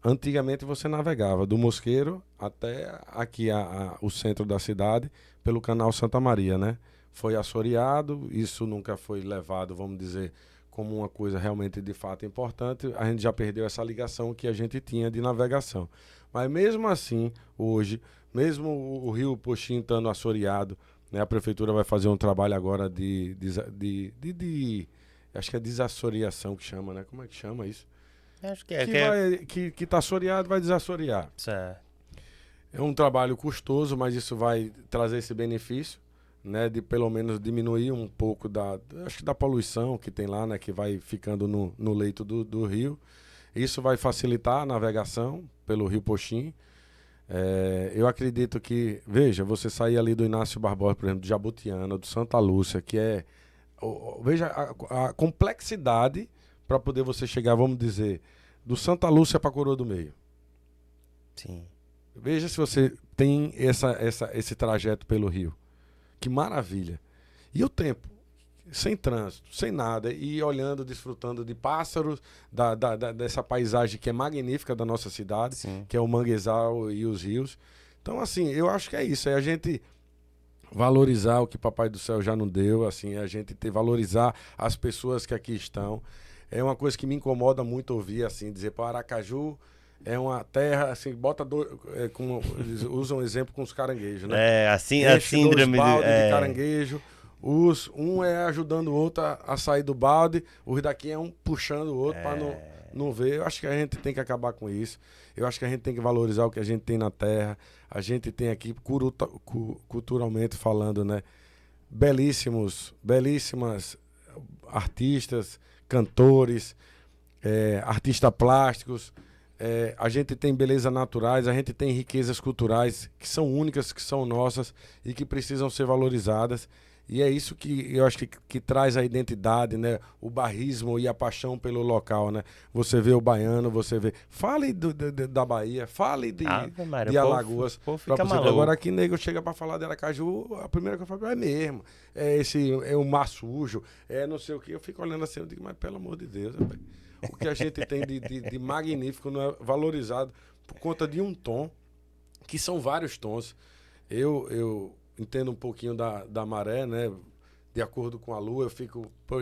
antigamente você navegava do Mosqueiro até aqui o centro da cidade pelo canal Santa Maria, né? Foi assoreado, isso nunca foi levado, vamos dizer, como uma coisa realmente de fato importante. A gente já perdeu essa ligação que a gente tinha de navegação. Mas mesmo assim, hoje, mesmo o rio Poxim estando assoreado, né, a prefeitura vai fazer um trabalho agora acho que é desassoreação que chama, né? Como é que chama isso? Acho Que tá assoreado, vai desassorear. certo. É um trabalho custoso, mas isso vai trazer esse benefício, né, de pelo menos diminuir um pouco acho que da poluição que tem lá, né, que vai ficando no leito do rio. Isso vai facilitar a navegação pelo Rio Poxim. Eu acredito que, veja, você sair ali do Inácio Barbosa, por exemplo, do Jabutiana, do Santa Lúcia, que veja a complexidade para poder você chegar, vamos dizer, do Santa Lúcia para Coroa do Meio. Sim. Veja se você tem esse trajeto pelo rio. Que maravilha. E o tempo? Sem trânsito, sem nada. E olhando, desfrutando de pássaros, dessa paisagem que é magnífica da nossa cidade, Sim. que é o manguezal e os rios. Então, assim, eu acho que é isso. É a gente valorizar o que Papai do Céu já nos deu, assim, é a gente valorizar as pessoas que aqui estão. É uma coisa que me incomoda muito ouvir, assim, dizer para Aracaju é uma terra, assim, eles usam um exemplo com os caranguejos, né? Assim, a Enche dois síndrome baldes de caranguejo, um é ajudando o outro a sair do balde, os daqui é um puxando o outro para não ver. Eu acho que a gente tem que acabar com isso. Eu acho que a gente tem que valorizar o que a gente tem na terra. A gente tem aqui, culturalmente falando, né? Belíssimas artistas, cantores, artistas plásticos, a gente tem beleza naturais, a gente tem riquezas culturais que são únicas, que são nossas e que precisam ser valorizadas. E é isso que eu acho que traz a identidade, né? O bairrismo e a paixão pelo local, né? Você vê o baiano, você vê... Fale da Bahia, fale de Alagoas. O povo fica maluco. Agora aqui, nego, chega para falar de Aracaju, a primeira que eu falo é mesmo. É o mar sujo, não sei o quê. Eu fico olhando assim, eu digo, mas pelo amor de Deus, rapaz, o que a gente tem de magnífico não é valorizado por conta de um tom, que são vários tons. Eu entendo um pouquinho da maré, né? De acordo com a lua,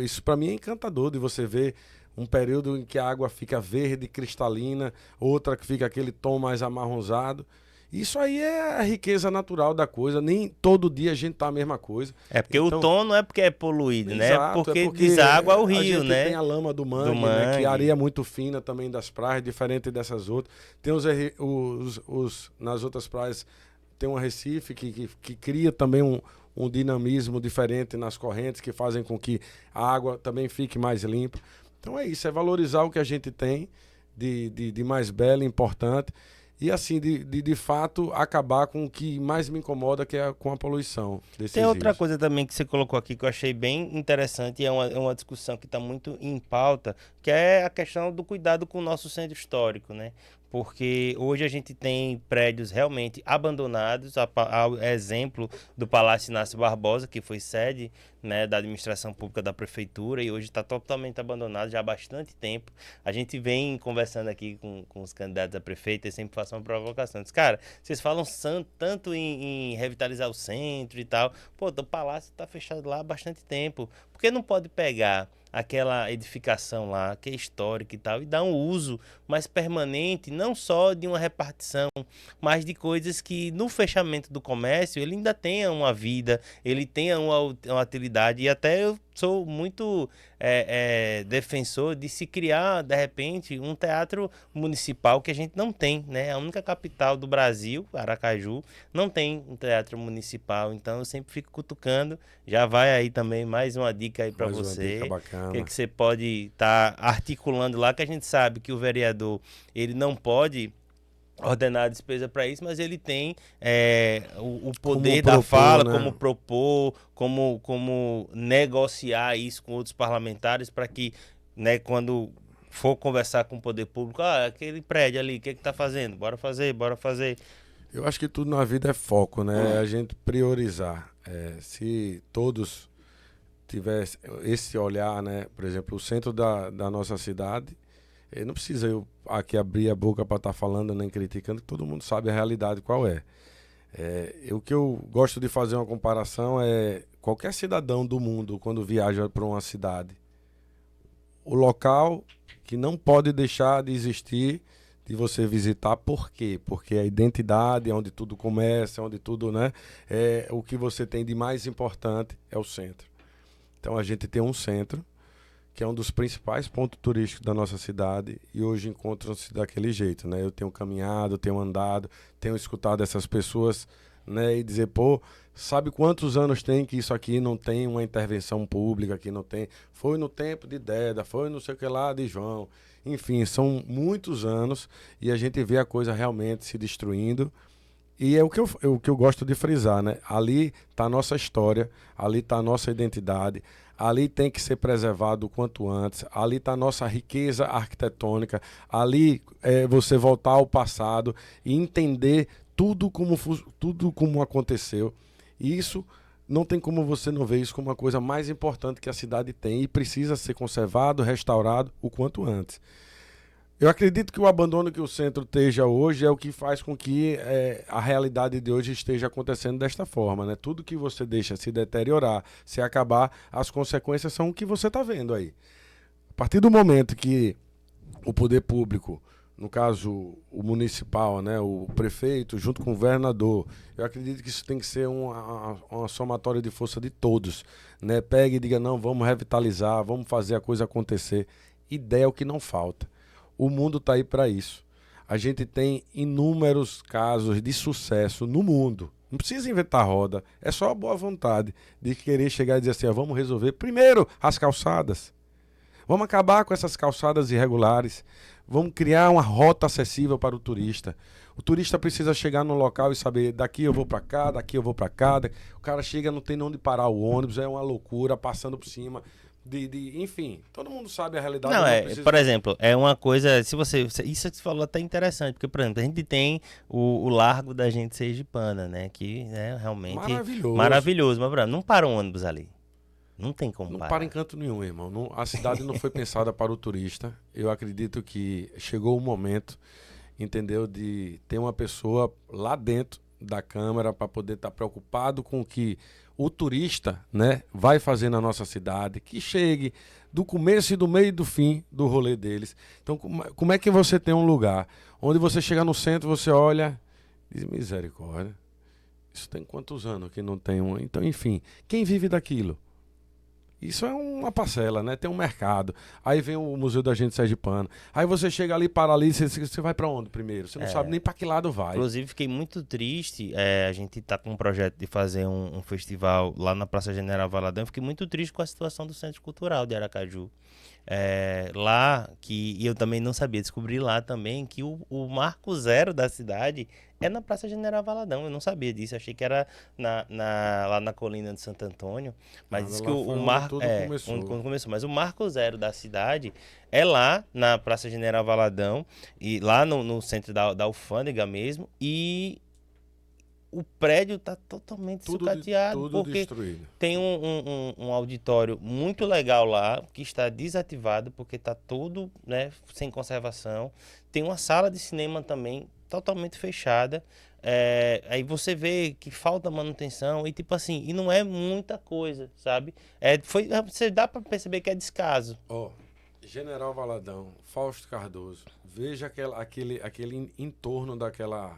isso para mim é encantador de você ver um período em que a água fica verde, cristalina, outra que fica aquele tom mais amarronzado. Isso aí é a riqueza natural da coisa, nem todo dia a gente tá a mesma coisa. É porque então, o tom não é porque é poluído, exato, né? Porque deságua o rio, né? Tem a lama do mangue, né? Que é areia muito fina também das praias, diferente dessas outras. Tem nas outras praias, tem um arrecife que cria também um dinamismo diferente nas correntes, que fazem com que a água também fique mais limpa. Então é isso, é valorizar o que a gente tem de mais belo e importante. E assim, de fato, acabar com o que mais me incomoda, que é com a poluição desses Tem outra rios. coisa também que você colocou aqui que eu achei bem interessante e é uma discussão que está muito em pauta, que é a questão do cuidado com o nosso centro histórico, né? Porque hoje a gente tem prédios realmente abandonados, ao exemplo do Palácio Inácio Barbosa, que foi sede, né, da administração pública da prefeitura e hoje está totalmente abandonado já há bastante tempo. A gente vem conversando aqui com os candidatos a prefeito e sempre faço uma provocação. Diz, cara, vocês falam tanto em revitalizar o centro e tal, pô, o palácio está fechado lá há bastante tempo. Por que não pode pegar aquela edificação lá, que é histórica e tal, e dar um uso mais permanente, não só de uma repartição, mas de coisas que no fechamento do comércio ele ainda tenha uma vida, ele tenha uma utilidade, e até eu sou muito defensor de se criar, de repente, um teatro municipal que a gente não tem, né? A única capital do Brasil, Aracaju, não tem um teatro municipal, então eu sempre fico cutucando. Já vai aí também mais uma dica aí para você. O que você pode estar articulando lá, que a gente sabe que o vereador, ele não pode ordenar a despesa para isso, mas ele tem o poder da fala, né? Como propor, como negociar isso com outros parlamentares para que, né, quando for conversar com o poder público, aquele prédio ali, o que está fazendo? Bora fazer. Eu acho que tudo na vida é foco, né? A gente priorizar. Se todos tivessem esse olhar, né? Por exemplo, o centro da nossa cidade, não precisa eu aqui abrir a boca para estar falando nem criticando, que todo mundo sabe a realidade qual é. O que eu gosto de fazer uma comparação é qualquer cidadão do mundo, quando viaja para uma cidade, o local que não pode deixar de existir, de você visitar, por quê? Porque a identidade é onde tudo começa, onde tudo, né? O que você tem de mais importante é o centro. Então a gente tem um centro, que é um dos principais pontos turísticos da nossa cidade, e hoje encontram-se daquele jeito, né? Eu tenho caminhado, tenho andado, tenho escutado essas pessoas, né? E dizer, pô, sabe quantos anos tem que isso aqui não tem uma intervenção pública, que não tem? Foi no tempo de Deda, foi não sei o que lá de João. Enfim, são muitos anos e a gente vê a coisa realmente se destruindo. E é o que eu gosto de frisar, né? Ali está a nossa história, ali está a nossa identidade, ali tem que ser preservado o quanto antes, ali está a nossa riqueza arquitetônica, ali você voltar ao passado e entender tudo como aconteceu. E isso não tem como você não ver isso como uma coisa mais importante que a cidade tem e precisa ser conservado, restaurado o quanto antes. Eu acredito que o abandono que o centro esteja hoje é o que faz com que a realidade de hoje esteja acontecendo desta forma, né? Tudo que você deixa se deteriorar, se acabar, as consequências são o que você está vendo aí. A partir do momento que o poder público, no caso o municipal, né, o prefeito, junto com o governador, eu acredito que isso tem que ser uma somatória de força de todos, né? Pegue e diga, não, vamos revitalizar, vamos fazer a coisa acontecer. Ideia é o que não falta. O mundo está aí para isso. A gente tem inúmeros casos de sucesso no mundo. Não precisa inventar roda. É só a boa vontade de querer chegar e dizer assim, vamos resolver primeiro as calçadas. Vamos acabar com essas calçadas irregulares. Vamos criar uma rota acessível para o turista. O turista precisa chegar no local e saber, daqui eu vou para cá, daqui eu vou para cá. O cara chega, não tem onde parar o ônibus, é uma loucura, passando por cima. Enfim, todo mundo sabe a realidade. Não, por exemplo, é uma coisa, isso que você falou até interessante, porque, por exemplo, a gente tem o Largo da Gente Sergipana, né, que é realmente maravilhoso, mas, por exemplo, não para um ônibus ali, não tem como não parar. Para em canto nenhum, irmão, a cidade não foi pensada para o turista. Eu acredito que chegou o momento, entendeu, de ter uma pessoa lá dentro da Câmara para poder estar preocupado com o que o turista, né, vai fazer na nossa cidade, que chegue do começo e do meio e do fim do rolê deles. Então, como é que você tem um lugar onde você chega no centro, você olha, diz, misericórdia, isso tem quantos anos que não tem um... Então, enfim, quem vive daquilo? Isso é uma parcela, né? Tem um mercado. Aí vem o Museu da Gente Sergipana. Aí você chega ali, para ali, você vai para onde primeiro? Você não sabe nem para que lado vai. Inclusive, fiquei muito triste. A gente tá com um projeto de fazer um festival lá na Praça General Valadão. Fiquei muito triste com a situação do Centro Cultural de Aracaju. Lá, e eu também não sabia, descobri lá também que o marco zero da cidade é na Praça General Valadão. Eu não sabia disso, achei que era lá na colina de Santo Antônio, mas disse que o marco quando começou, mas o marco zero da cidade é lá na Praça General Valadão, e lá no centro da alfândega mesmo, e o prédio está totalmente sucateado, porque destruído. Tem um auditório muito legal lá, que está desativado, porque está todo, né, sem conservação. Tem uma sala de cinema também totalmente fechada. Aí você vê que falta manutenção e tipo assim, e não é muita coisa, sabe? Você dá para perceber que é descaso. General Valadão, Fausto Cardoso, veja aquele entorno daquela...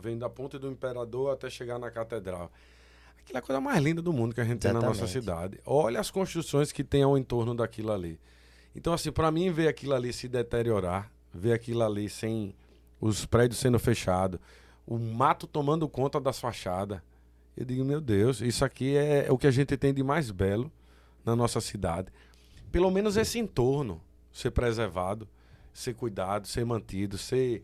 vem da Ponte do Imperador até chegar na Catedral. Aquela é a coisa mais linda do mundo que a gente tem na nossa cidade. Olha as construções que tem ao entorno daquilo ali. Então, assim, para mim, ver aquilo ali se deteriorar, ver aquilo ali sem os prédios sendo fechados, o mato tomando conta das fachadas, eu digo, meu Deus, isso aqui é o que a gente tem de mais belo na nossa cidade. Pelo menos esse entorno ser preservado, ser cuidado, ser mantido, ser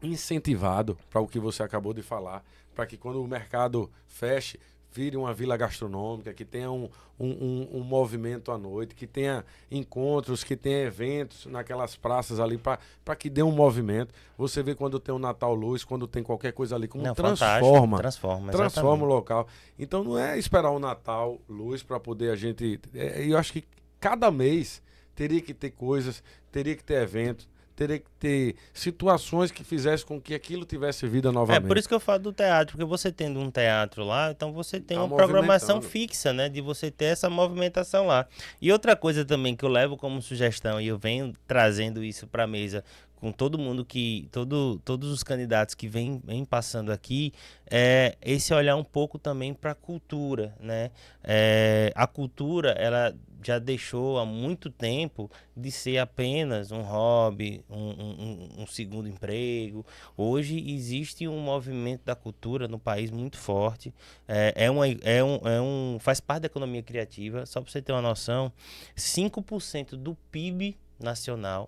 incentivado para o que você acabou de falar, para que quando o mercado feche, vire uma vila gastronômica, que tenha um movimento à noite, que tenha encontros, que tenha eventos naquelas praças ali, para que dê um movimento. Você vê quando tem um Natal Luz, quando tem qualquer coisa ali, como transforma o local. Então não é esperar o Natal Luz para poder a gente... eu acho que cada mês teria que ter coisas, teria que ter eventos, teria que ter situações que fizessem com que aquilo tivesse vida novamente. Por isso que eu falo do teatro, porque você tendo um teatro lá, então você tem uma programação fixa, né? De você ter essa movimentação lá. E outra coisa também que eu levo como sugestão, e eu venho trazendo isso para a mesa com todo mundo todos os candidatos que vêm passando aqui, é esse olhar um pouco também para a cultura, né? A cultura, ela já deixou há muito tempo de ser apenas um hobby, um segundo emprego. Hoje existe um movimento da cultura no país muito forte. Faz parte da economia criativa. Só para você ter uma noção, 5% do PIB nacional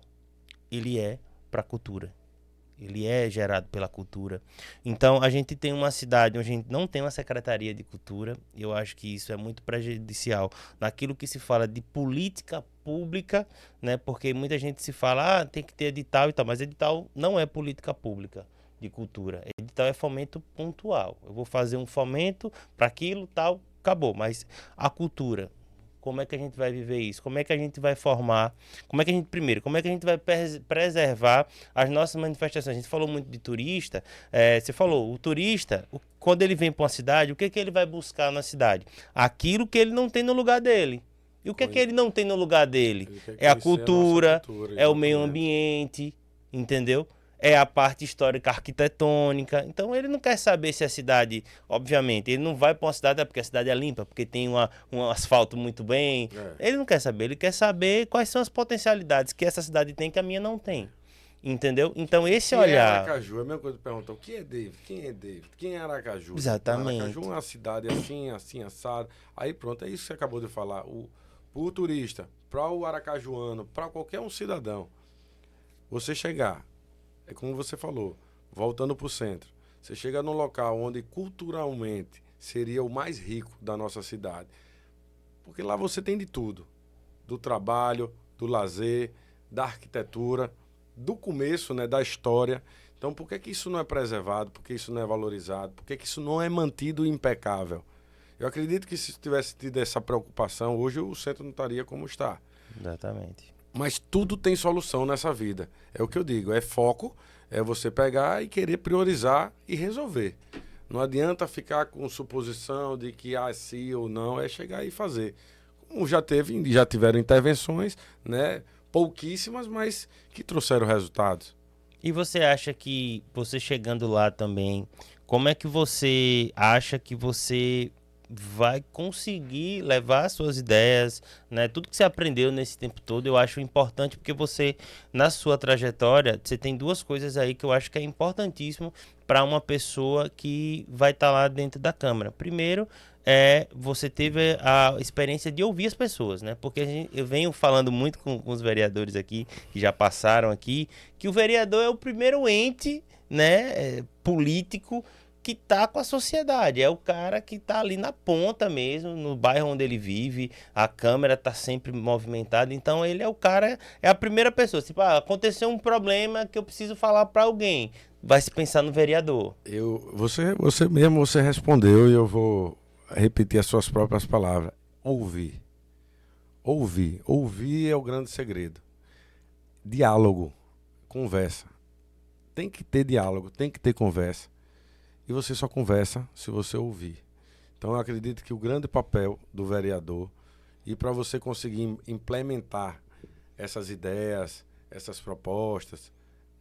ele é para a cultura. Ele é gerado pela cultura. Então, a gente tem uma cidade onde a gente não tem uma secretaria de cultura. E eu acho que isso é muito prejudicial naquilo que se fala de política pública, né? Porque muita gente se fala, tem que ter edital e tal, mas edital não é política pública de cultura. Edital é fomento pontual. Eu vou fazer um fomento para aquilo, tal, acabou. Mas a cultura, como é que a gente vai viver isso? Como é que a gente vai formar? Como é que a gente vai preservar as nossas manifestações? A gente falou muito de turista. Você falou, o turista, quando ele vem para uma cidade, o que ele vai buscar na cidade? Aquilo que ele não tem no lugar dele. E o que ele não tem no lugar dele? É a cultura, é o meio ambiente, entendeu? É a parte histórica arquitetônica. Então ele não quer saber se a cidade, obviamente, ele não vai para uma cidade porque a cidade é limpa, porque tem um asfalto muito bem. Ele não quer saber, ele quer saber quais são as potencialidades que essa cidade tem que a minha não tem. Entendeu? Então esse olhar... Quem é Aracaju? É a mesma coisa que perguntar, o que é David? Quem é David? Quem é Aracaju? Exatamente. Aracaju é uma cidade assim, assado. Aí pronto, é isso que você acabou de falar. O turista, para o aracajuano, para qualquer um cidadão, você chegar, é como você falou, voltando para o centro, você chega num local onde culturalmente seria o mais rico da nossa cidade, porque lá você tem de tudo, do trabalho, do lazer, da arquitetura, do começo, né, da história. Então, por que que isso não é preservado? Por que isso não é valorizado? Por que que isso não é mantido impecável? Eu acredito que se tivesse tido essa preocupação, hoje o centro não estaria como está. Exatamente. Mas tudo tem solução nessa vida. É o que eu digo, é foco, é você pegar e querer priorizar e resolver. Não adianta ficar com suposição de que sim ou não, é chegar e fazer. Como já tiveram intervenções, né? Pouquíssimas, mas que trouxeram resultados. E você acha que você chegando lá também, como é que você acha que você vai conseguir levar suas ideias, né? Tudo que você aprendeu nesse tempo todo, eu acho importante porque você, na sua trajetória, você tem duas coisas aí que eu acho que é importantíssimo para uma pessoa que vai estar lá dentro da Câmara. Primeiro, você teve a experiência de ouvir as pessoas, né? Porque eu venho falando muito com os vereadores aqui, que já passaram aqui, que o vereador é o primeiro ente, né, político que tá com a sociedade, é o cara que tá ali na ponta mesmo, no bairro onde ele vive, a Câmara tá sempre movimentada, então ele é o cara, é a primeira pessoa, tipo, aconteceu um problema que eu preciso falar para alguém, vai se pensar no vereador. Você respondeu e eu vou repetir as suas próprias palavras. Ouvir. Ouvir. Ouvir é o grande segredo. Diálogo. Conversa. Tem que ter diálogo, tem que ter conversa. E você só conversa se você ouvir. Então eu acredito que o grande papel do vereador, e para você conseguir implementar essas ideias, essas propostas,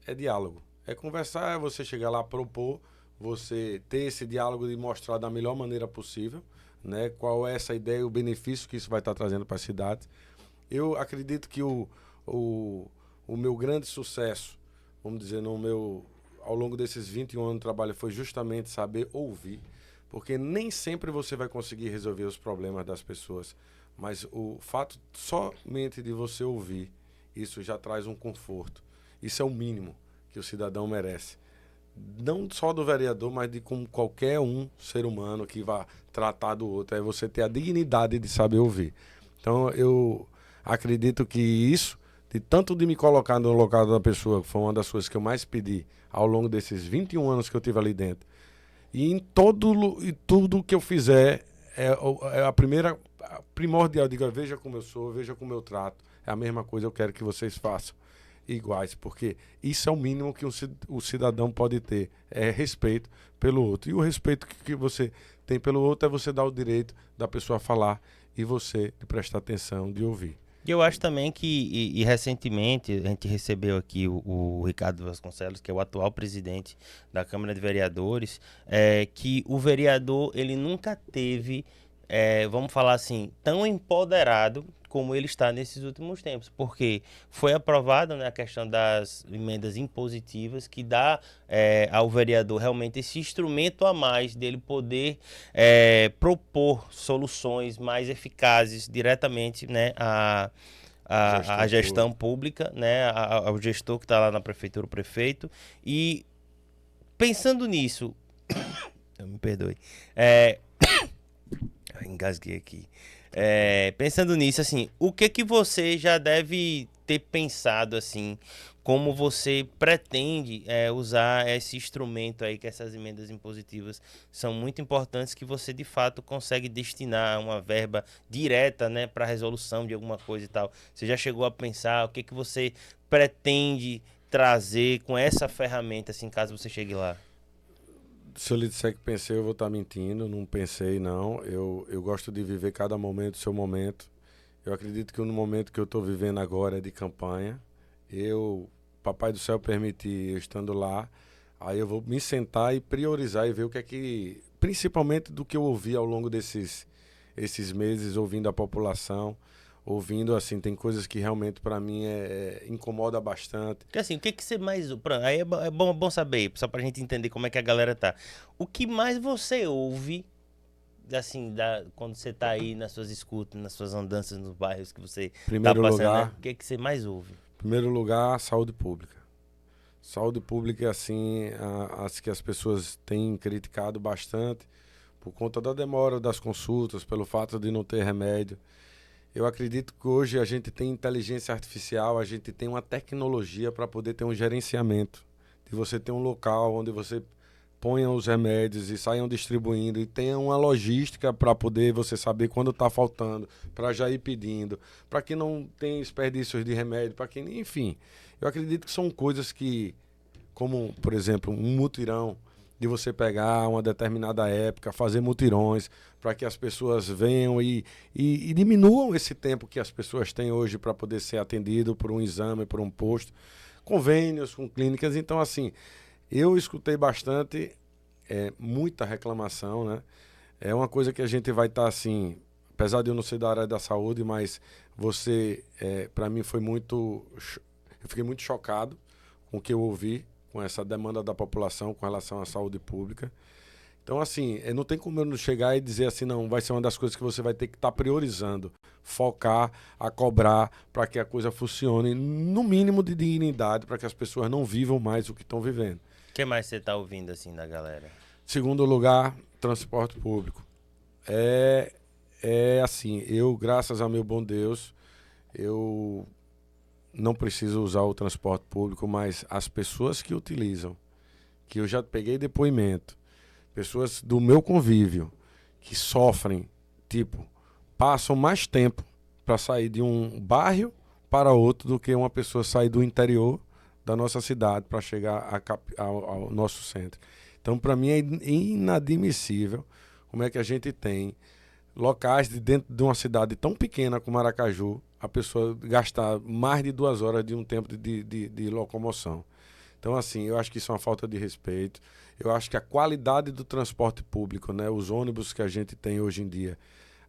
é diálogo. É conversar, é você chegar lá, propor, você ter esse diálogo e mostrar da melhor maneira possível, né, qual é essa ideia e o benefício que isso vai estar trazendo para a cidade. Eu acredito que o meu grande sucesso, vamos dizer, ao longo desses 21 anos de trabalho, foi justamente saber ouvir, porque nem sempre você vai conseguir resolver os problemas das pessoas, mas o fato somente de você ouvir, isso já traz um conforto. Isso é o mínimo que o cidadão merece. Não só do vereador, mas de como qualquer um ser humano que vá tratar do outro. É você ter a dignidade de saber ouvir. Então, eu acredito que isso, de tanto de me colocar no local da pessoa, que foi uma das coisas que eu mais pedi ao longo desses 21 anos que eu tive ali dentro. E em tudo que eu fizer, é a primeira, primordial, diga, veja como eu sou, veja como eu trato. É a mesma coisa, eu quero que vocês façam iguais, porque isso é o mínimo que o cidadão pode ter, é respeito pelo outro. E o respeito que você tem pelo outro é você dar o direito da pessoa falar e você de prestar atenção, de ouvir. E eu acho também que, recentemente, a gente recebeu aqui o Ricardo Vasconcelos, que é o atual presidente da Câmara de Vereadores, que o vereador, ele nunca teve, vamos falar assim, tão empoderado como ele está nesses últimos tempos, porque foi aprovada, né, a questão das emendas impositivas, que dá ao vereador realmente esse instrumento a mais dele poder propor soluções mais eficazes diretamente, né, a gestão pública, né, ao gestor que está lá na prefeitura, o prefeito. E pensando nisso, me perdoe, engasguei aqui. Pensando nisso, assim, o que você já deve ter pensado, assim, como você pretende usar esse instrumento aí, que essas emendas impositivas são muito importantes, que você de fato consegue destinar uma verba direta, né, para resolução de alguma coisa e tal. Você já chegou a pensar o que você pretende trazer com essa ferramenta, assim, caso você chegue lá? Se eu lhe disser que pensei, eu vou estar mentindo. Não pensei, não. Eu gosto de viver cada momento, seu momento. Eu acredito que no momento que eu estou vivendo agora é de campanha. Papai do Céu permitir eu estando lá, aí eu vou me sentar e priorizar e ver o que é que, principalmente do que eu ouvi ao longo esses meses, ouvindo a população, ouvindo, assim, tem coisas que realmente para mim incomoda bastante. Porque assim, o que você mais... Aí é bom saber, só pra gente entender como é que a galera tá. O que mais você ouve assim, quando você tá aí nas suas escutas, nas suas andanças nos bairros que você Primeiro tá passando, lugar, né? O que você mais ouve? primeiro lugar, saúde pública. Saúde pública é assim, as que as pessoas têm criticado bastante por conta da demora das consultas, pelo fato de não ter remédio. Eu acredito que hoje a gente tem inteligência artificial, a gente tem uma tecnologia para poder ter um gerenciamento, de você ter um local onde você ponha os remédios e saiam distribuindo e tenha uma logística para poder você saber quando está faltando, para já ir pedindo, para que não tenha desperdícios de remédio, para que, enfim. Eu acredito que são coisas que, como, por exemplo, um mutirão, de você pegar uma determinada época, fazer mutirões, para que as pessoas venham e diminuam esse tempo que as pessoas têm hoje para poder ser atendido por um exame, por um posto, convênios com clínicas. Então, assim, eu escutei bastante, muita reclamação, né? É uma coisa que a gente vai estar assim, apesar de eu não ser da área da saúde, mas para mim foi muito, eu fiquei muito chocado com o que eu ouvi, com essa demanda da população com relação à saúde pública. Então, assim, não tem como eu não chegar e dizer assim, não, vai ser uma das coisas que você vai ter que estar priorizando, focar, a cobrar, para que a coisa funcione, no mínimo de dignidade, para que as pessoas não vivam mais o que estão vivendo. O que mais você tá ouvindo, assim, da galera? Segundo lugar, transporte público. Assim, eu, graças ao meu bom Deus, eu não preciso usar o transporte público, mas as pessoas que utilizam, que eu já peguei depoimento, pessoas do meu convívio, que sofrem, tipo, passam mais tempo para sair de um bairro para outro do que uma pessoa sair do interior da nossa cidade para chegar ao nosso centro. Então, para mim, é inadmissível como é que a gente tem locais dentro de uma cidade tão pequena como Aracaju, a pessoa gastar mais de 2 horas de um tempo de locomoção. Então, assim, eu acho que isso é uma falta de respeito. Eu acho que a qualidade do transporte público, né, os ônibus que a gente tem hoje em dia,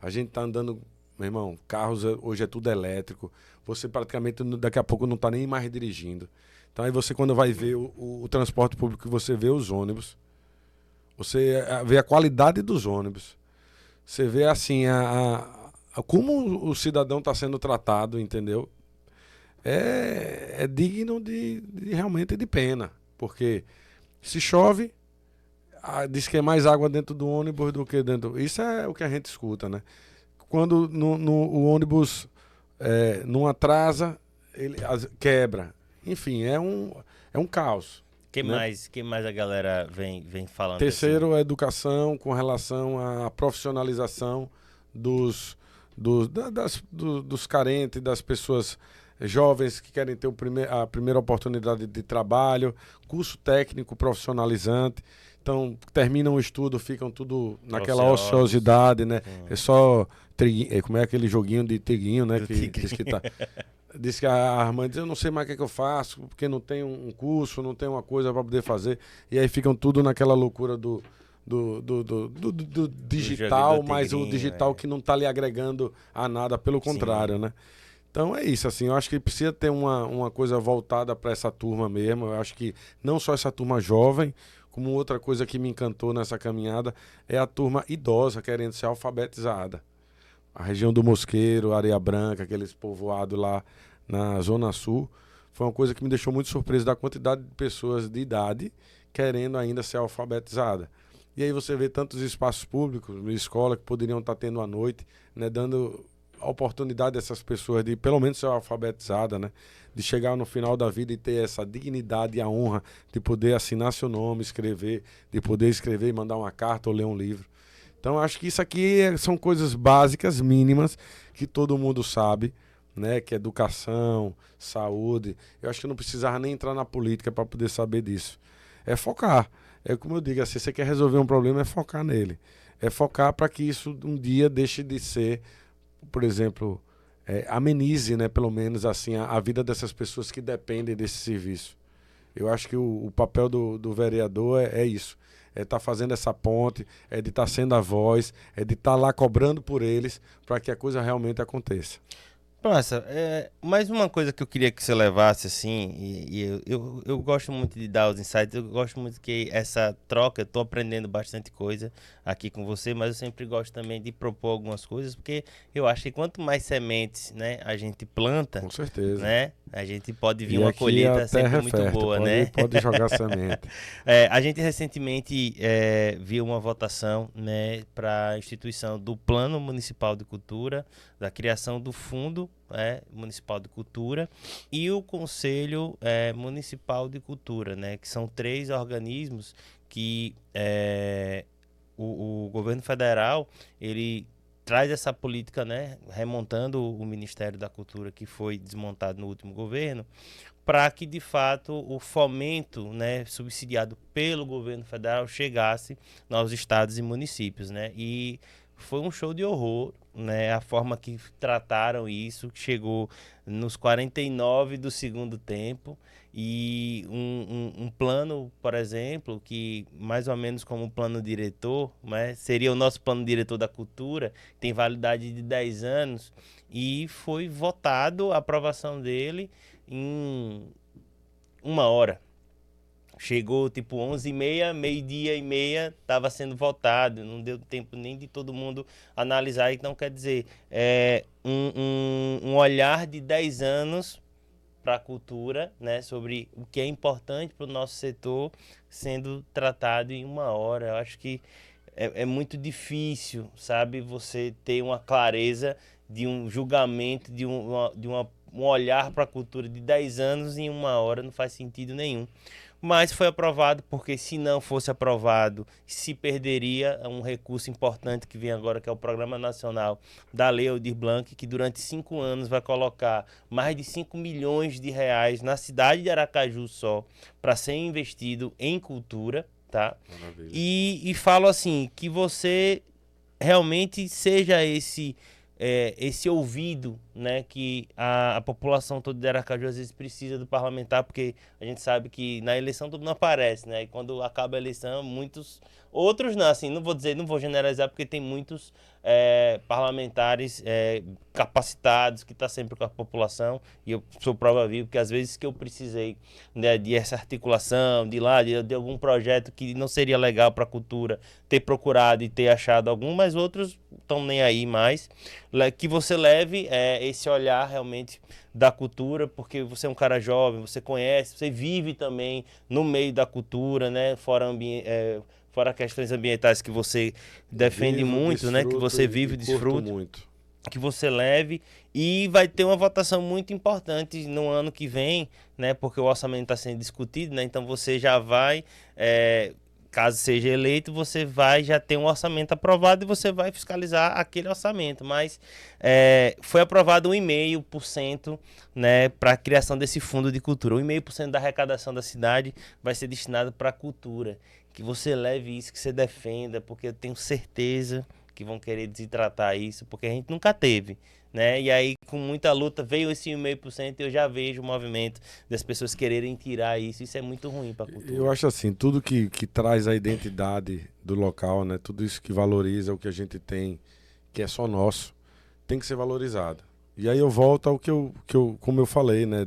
a gente está andando, meu irmão, carros hoje é tudo elétrico, você praticamente daqui a pouco não está nem mais dirigindo. Então, aí você, quando vai ver o transporte público, você vê os ônibus, você vê a qualidade dos ônibus, você vê, assim, como o cidadão está sendo tratado, entendeu? É digno de realmente de pena, porque se chove, diz que é mais água dentro do ônibus do que dentro. Isso é o que a gente escuta, né? Quando o ônibus não atrasa, ele quebra. Enfim, é um caos. Que Né? mais, que mais a galera vem falando? Terceiro, assim? a educação com relação à profissionalização dos carentes, das pessoas jovens que querem ter a primeira oportunidade de trabalho, curso técnico profissionalizante. Então, terminam o estudo, ficam tudo naquela ociosidade, né? É só como é aquele joguinho de triguinho, né? Que diz que tá. Diz que a Armand diz, eu não sei mais o que eu faço, porque não tem um curso, não tem uma coisa para poder fazer. E aí ficam tudo naquela loucura do digital, mas o digital que não está lhe agregando a nada, pelo contrário, né? Então é isso, assim, eu acho que precisa ter uma coisa voltada para essa turma mesmo. Eu acho que não só essa turma jovem, como outra coisa que me encantou nessa caminhada é a turma idosa querendo ser alfabetizada. A região do Mosqueiro, Areia Branca, aqueles povoados lá na Zona Sul, foi uma coisa que me deixou muito surpreso da quantidade de pessoas de idade querendo ainda ser alfabetizada. E aí você vê tantos espaços públicos, escola que poderiam estar tendo à noite, né, dando a oportunidade dessas pessoas de pelo menos ser alfabetizada, né, de chegar no final da vida e ter essa dignidade e a honra de poder assinar seu nome, escrever, de poder escrever e mandar uma carta ou ler um livro. Então, acho que isso aqui são coisas básicas, mínimas, que todo mundo sabe, né? Que é educação, saúde. Eu acho que não precisava nem entrar na política para poder saber disso. É focar. É como eu digo, assim, se você quer resolver um problema, é focar nele. É focar para que isso um dia deixe de ser, por exemplo, amenize, né? Pelo menos assim, a vida dessas pessoas que dependem desse serviço. Eu acho que o papel do vereador é isso. É estar fazendo essa ponte, é de estar sendo a voz, é de estar lá cobrando por eles para que a coisa realmente aconteça. Nossa, mais uma coisa que eu queria que você levasse, assim, eu gosto muito de dar os insights, eu gosto muito que essa troca, eu tô aprendendo bastante coisa aqui com você, mas eu sempre gosto também de propor algumas coisas, porque eu acho que quanto mais sementes, né, a gente planta, Com certeza. né, a gente pode vir E uma aqui a colheita sempre terra é muito fértil, boa, né? pode jogar semente. A gente recentemente viu uma votação, né, para a instituição do Plano Municipal de Cultura, da criação do Fundo Municipal de Cultura e o Conselho Municipal de Cultura, né, que são 3 organismos que o governo federal ele traz essa política, né, remontando o Ministério da Cultura que foi desmontado no último governo, para que de fato o fomento, né, subsidiado pelo governo federal chegasse aos estados e municípios, né? E foi um show de horror, né? A forma que trataram isso, chegou nos 49 do segundo tempo e um plano, por exemplo, que mais ou menos como plano diretor, né, seria o nosso plano diretor da cultura, tem validade de 10 anos e foi votado a aprovação dele em 1 hora. Chegou tipo 11h30, meio-dia e meia, estava sendo votado. Não deu tempo nem de todo mundo analisar. Então, quer dizer, um olhar de 10 anos para a cultura, né, sobre o que é importante para o nosso setor sendo tratado em 1 hora. Eu acho que é muito difícil, sabe, você ter uma clareza de um julgamento, um olhar para a cultura de 10 anos em 1 hora, não faz sentido nenhum. Mas foi aprovado porque se não fosse aprovado, se perderia um recurso importante que vem agora, que é o Programa Nacional da Lei Aldir Blanc, que durante 5 anos vai colocar mais de 5 milhões de reais na cidade de Aracaju só, para ser investido em cultura, tá? Maravilha. E falo assim, que você realmente seja esse ouvido, né, que a população toda de Aracaju às vezes precisa do parlamentar, porque a gente sabe que na eleição tudo não aparece, né? E quando acaba a eleição, muitos outros não, assim, não vou generalizar, porque tem muitos parlamentares capacitados que estão sempre com a população, e eu sou prova viva, porque às vezes que eu precisei, né, de essa articulação, de algum projeto que não seria legal para a cultura, ter procurado e ter achado algum, mas outros estão nem aí mais, que você leve esse olhar realmente da cultura, porque você é um cara jovem, você conhece, você vive também no meio da cultura, né, fora questões ambientais que você defende muito, né, que você vive e desfruta, muito. que você leve, e vai ter uma votação muito importante no ano que vem, né, porque o orçamento está sendo discutido, né, então você já vai, caso seja eleito, você vai já ter um orçamento aprovado e você vai fiscalizar aquele orçamento, mas foi aprovado 1,5%, né, para a criação desse fundo de cultura. 1,5% da arrecadação da cidade vai ser destinado para a cultura. Que você leve isso, que você defenda, porque eu tenho certeza que vão querer desidratar isso, porque a gente nunca teve, né? E aí, com muita luta, veio esse 1,5% e eu já vejo o movimento das pessoas quererem tirar isso. Isso é muito ruim para a cultura. Eu acho assim, tudo que traz a identidade do local, né? Tudo isso que valoriza o que a gente tem, que é só nosso, tem que ser valorizado. E aí eu volto ao que eu como eu falei, né?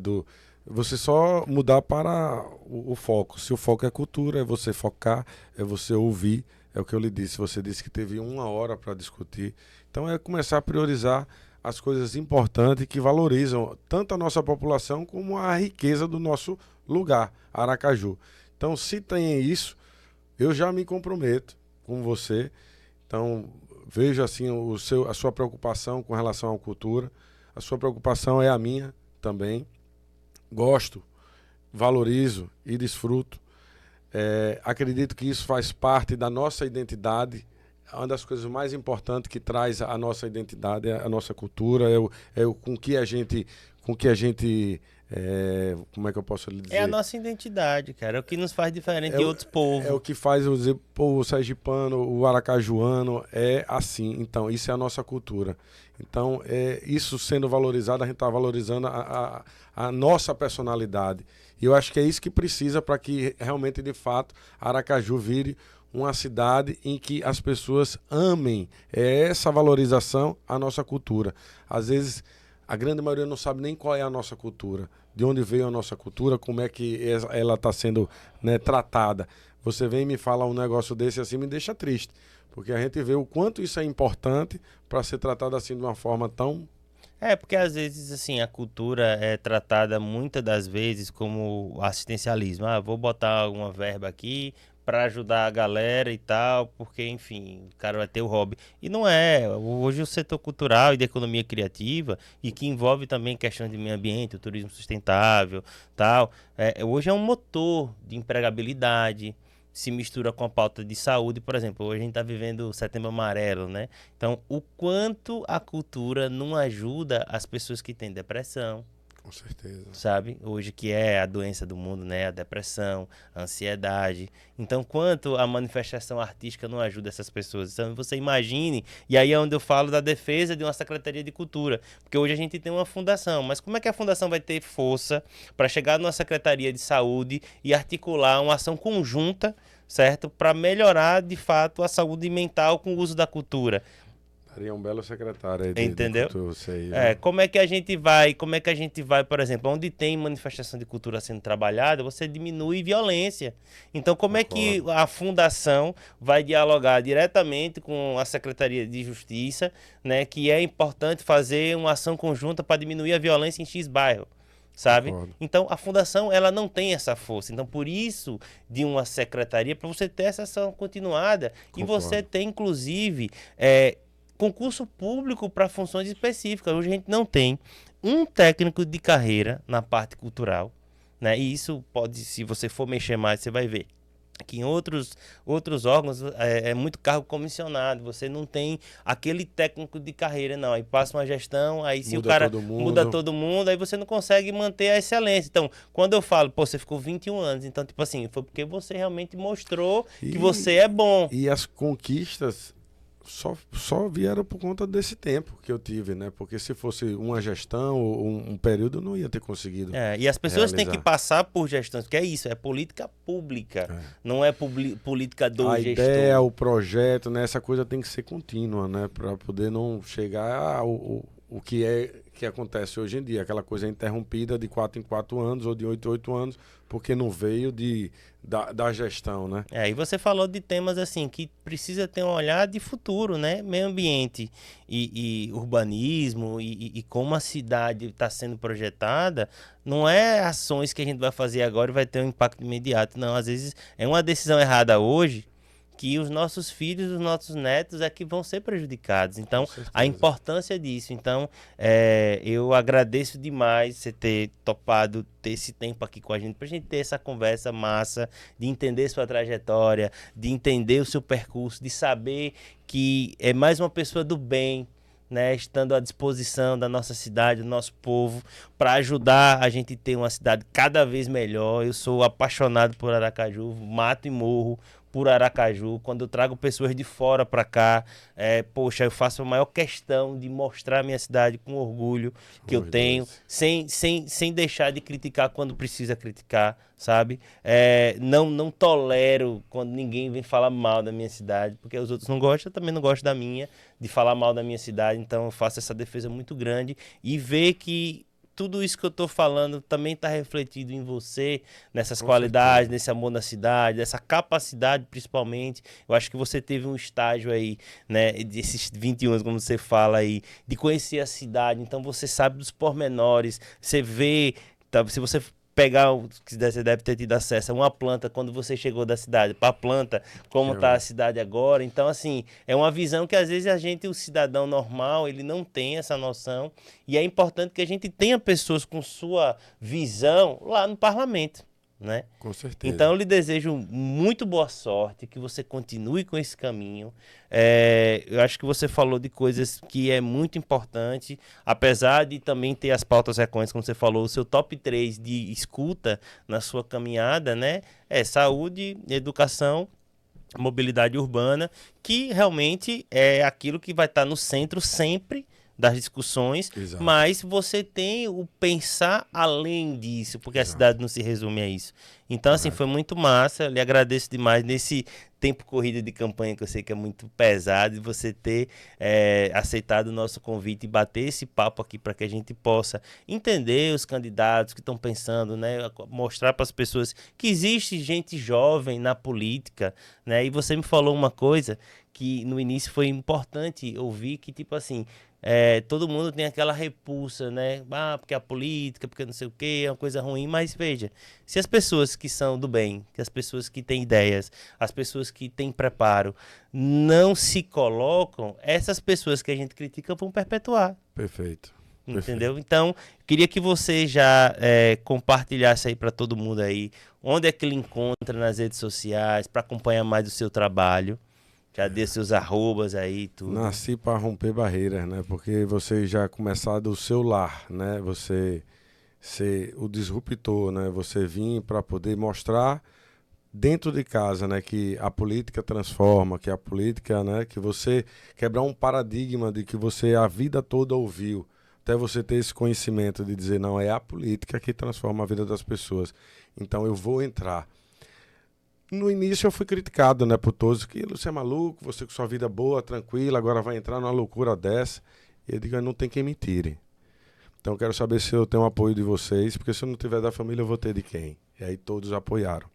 Você só mudar para o foco. Se o foco é cultura, é você focar, é você ouvir. É o que eu lhe disse. Você disse que teve 1 hora para discutir. Então é começar a priorizar as coisas importantes que valorizam tanto a nossa população como a riqueza do nosso lugar, Aracaju. Então, se tem isso, eu já me comprometo com você. Então, veja assim a sua preocupação com relação à cultura. A sua preocupação é a minha também. Gosto, valorizo e desfruto. Acredito que isso faz parte da nossa identidade. Uma das coisas mais importantes que traz a nossa identidade é a nossa cultura, com que a gente, como é que eu posso lhe dizer? É a nossa identidade, cara. É o que nos faz diferente de outros povos. É o que faz, eu dizer, o sergipano, o aracajuano, é assim. Então, isso é a nossa cultura. Então, isso sendo valorizado, a gente está valorizando a nossa personalidade. E eu acho que é isso que precisa para que realmente, de fato, Aracaju vire uma cidade em que as pessoas amem essa valorização à nossa cultura. Às vezes, A grande maioria não sabe nem qual é a nossa cultura, de onde veio a nossa cultura, como é que ela está sendo, né, tratada. Você vem e me fala um negócio desse assim, me deixa triste, porque a gente vê o quanto isso é importante para ser tratado assim de uma forma tão... Porque às vezes, assim, a cultura é tratada muitas das vezes como assistencialismo. Ah, vou botar alguma verba aqui para ajudar a galera e tal, porque, enfim, o cara vai ter o hobby. E não é. Hoje o setor cultural e de economia criativa, e que envolve também questões de meio ambiente, o turismo sustentável, tal, hoje é um motor de empregabilidade, se mistura com a pauta de saúde, por exemplo, hoje a gente está vivendo o Setembro Amarelo, né? Então, o quanto a cultura não ajuda as pessoas que têm depressão, Com certeza. sabe? Hoje que é a doença do mundo, né? A depressão, a ansiedade. Então, quanto a manifestação artística não ajuda essas pessoas? Então, você imagine, e aí é onde eu falo da defesa de uma Secretaria de Cultura, porque hoje a gente tem uma fundação, mas como é que a fundação vai ter força para chegar numa Secretaria de Saúde e articular uma ação conjunta, certo? Para melhorar, de fato, a saúde mental com o uso da cultura? Seria um belo secretário aí de Entendeu? cultura, você aí, viu? Como é que a gente vai, por exemplo, onde tem manifestação de cultura sendo trabalhada, você diminui violência. Então, como é que Concordo. a fundação vai dialogar diretamente com a Secretaria de Justiça, né, que é importante fazer uma ação conjunta para diminuir a violência em X bairro, sabe? Concordo. Então, a fundação, ela não tem essa força. Então, por isso, de uma secretaria, para você ter essa ação continuada, e você Concordo. ter, inclusive, concurso público para funções específicas. Hoje a gente não tem um técnico de carreira na parte cultural, né? E isso pode, se você for mexer mais, você vai ver que em outros órgãos é muito cargo comissionado, você não tem aquele técnico de carreira, não. Aí passa uma gestão, aí se o Muda cara todo muda mundo. todo mundo, aí você não consegue manter a excelência. Então, quando eu falo, pô, você ficou 21 anos, então, tipo assim, foi porque você realmente mostrou que você E, é bom. e as conquistas só vieram por conta desse tempo que eu tive, né? Porque se fosse uma gestão ou um período, eu não ia ter conseguido E as pessoas têm que realizar. passar por gestões, porque é isso, é política pública, É. não é política do A gestor. ideia, o projeto, né? Essa coisa tem que ser contínua, né? Para poder não chegar o que que acontece hoje em dia, aquela coisa interrompida de 4 em 4 anos ou de 8 em 8 anos, porque não veio da gestão, né? E você falou de temas assim que precisa ter um olhar de futuro, né? Meio ambiente e urbanismo e como a cidade está sendo projetada, não é ações que a gente vai fazer agora e vai ter um impacto imediato. Não, às vezes é uma decisão errada hoje que os nossos filhos, os nossos netos é que vão ser prejudicados. Com Então, a certeza. importância disso. Então, eu agradeço demais você ter topado ter esse tempo aqui com a gente, pra gente ter essa conversa massa, de entender sua trajetória, de entender o seu percurso, de saber que é mais uma pessoa do bem, né, estando à disposição da nossa cidade, do nosso povo, para ajudar a gente ter uma cidade cada vez melhor. Eu sou apaixonado por Aracaju, mato e morro por Aracaju. Quando eu trago pessoas de fora para cá, poxa, eu faço a maior questão de mostrar a minha cidade com orgulho que eu Somos tenho, dois. sem deixar de criticar quando precisa criticar, sabe? Não tolero quando ninguém vem falar mal da minha cidade, porque os outros não gostam, eu também não gosto da minha, de falar mal da minha cidade, então eu faço essa defesa muito grande e ver que tudo isso que eu tô falando também está refletido em você, nessas Com qualidades, certeza. nesse amor na cidade, nessa capacidade principalmente. Eu acho que você teve um estágio aí, né, desses 21 anos, como você fala aí, de conhecer a cidade, então você sabe dos pormenores, você vê, tá, se você pegar, você deve ter tido acesso a uma planta quando você chegou da cidade, para a planta, como está a Eu, cidade agora. Então, assim, é uma visão que às vezes a gente, o cidadão normal, ele não tem essa noção. E é importante que a gente tenha pessoas com sua visão lá no parlamento, né? com certeza. Então eu lhe desejo muito boa sorte, que você continue com esse caminho. Eu acho que você falou de coisas que é muito importante, apesar de também ter as pautas recorrentes, como você falou, o seu top 3 de escuta na sua caminhada, né? Saúde, educação, mobilidade urbana, que realmente é aquilo que vai estar no centro sempre das discussões, Exato. mas você tem o pensar além disso, porque a cidade não se resume a isso. Então, assim, foi muito massa, lhe agradeço demais nesse tempo corrido de campanha, que eu sei que é muito pesado, e você ter aceitado o nosso convite e bater esse papo aqui para que a gente possa entender os candidatos que estão pensando, né? Mostrar para as pessoas que existe gente jovem na política, né? E você me falou uma coisa que no início foi importante ouvir, que tipo assim, todo mundo tem aquela repulsa, né? Porque a política, porque não sei o quê, é uma coisa ruim, mas veja, se as pessoas que são do bem, que as pessoas que têm ideias, as pessoas que têm preparo, não se colocam, essas pessoas que a gente critica vão perpetuar. Perfeito. Entendeu? Então, queria que você já compartilhasse aí para todo mundo aí, onde é que ele encontra nas redes sociais, para acompanhar mais o seu trabalho. Já dê seus arrobas aí e tudo. Nasci para romper barreiras, né? Porque você já começar do seu lar, né? Você ser o disruptor, né? Você vir para poder mostrar dentro de casa, né? Que a política transforma, que a política, né? Que você quebrar um paradigma de que você a vida toda ouviu. Até você ter esse conhecimento de dizer, não, é a política que transforma a vida das pessoas. Então eu vou entrar. No início eu fui criticado, né, por todos, que você é maluco, você com sua vida boa, tranquila, agora vai entrar numa loucura dessa. E eu digo, não tem quem me tire. Então eu quero saber se eu tenho o apoio de vocês, porque se eu não tiver da família, eu vou ter de quem? E aí todos apoiaram.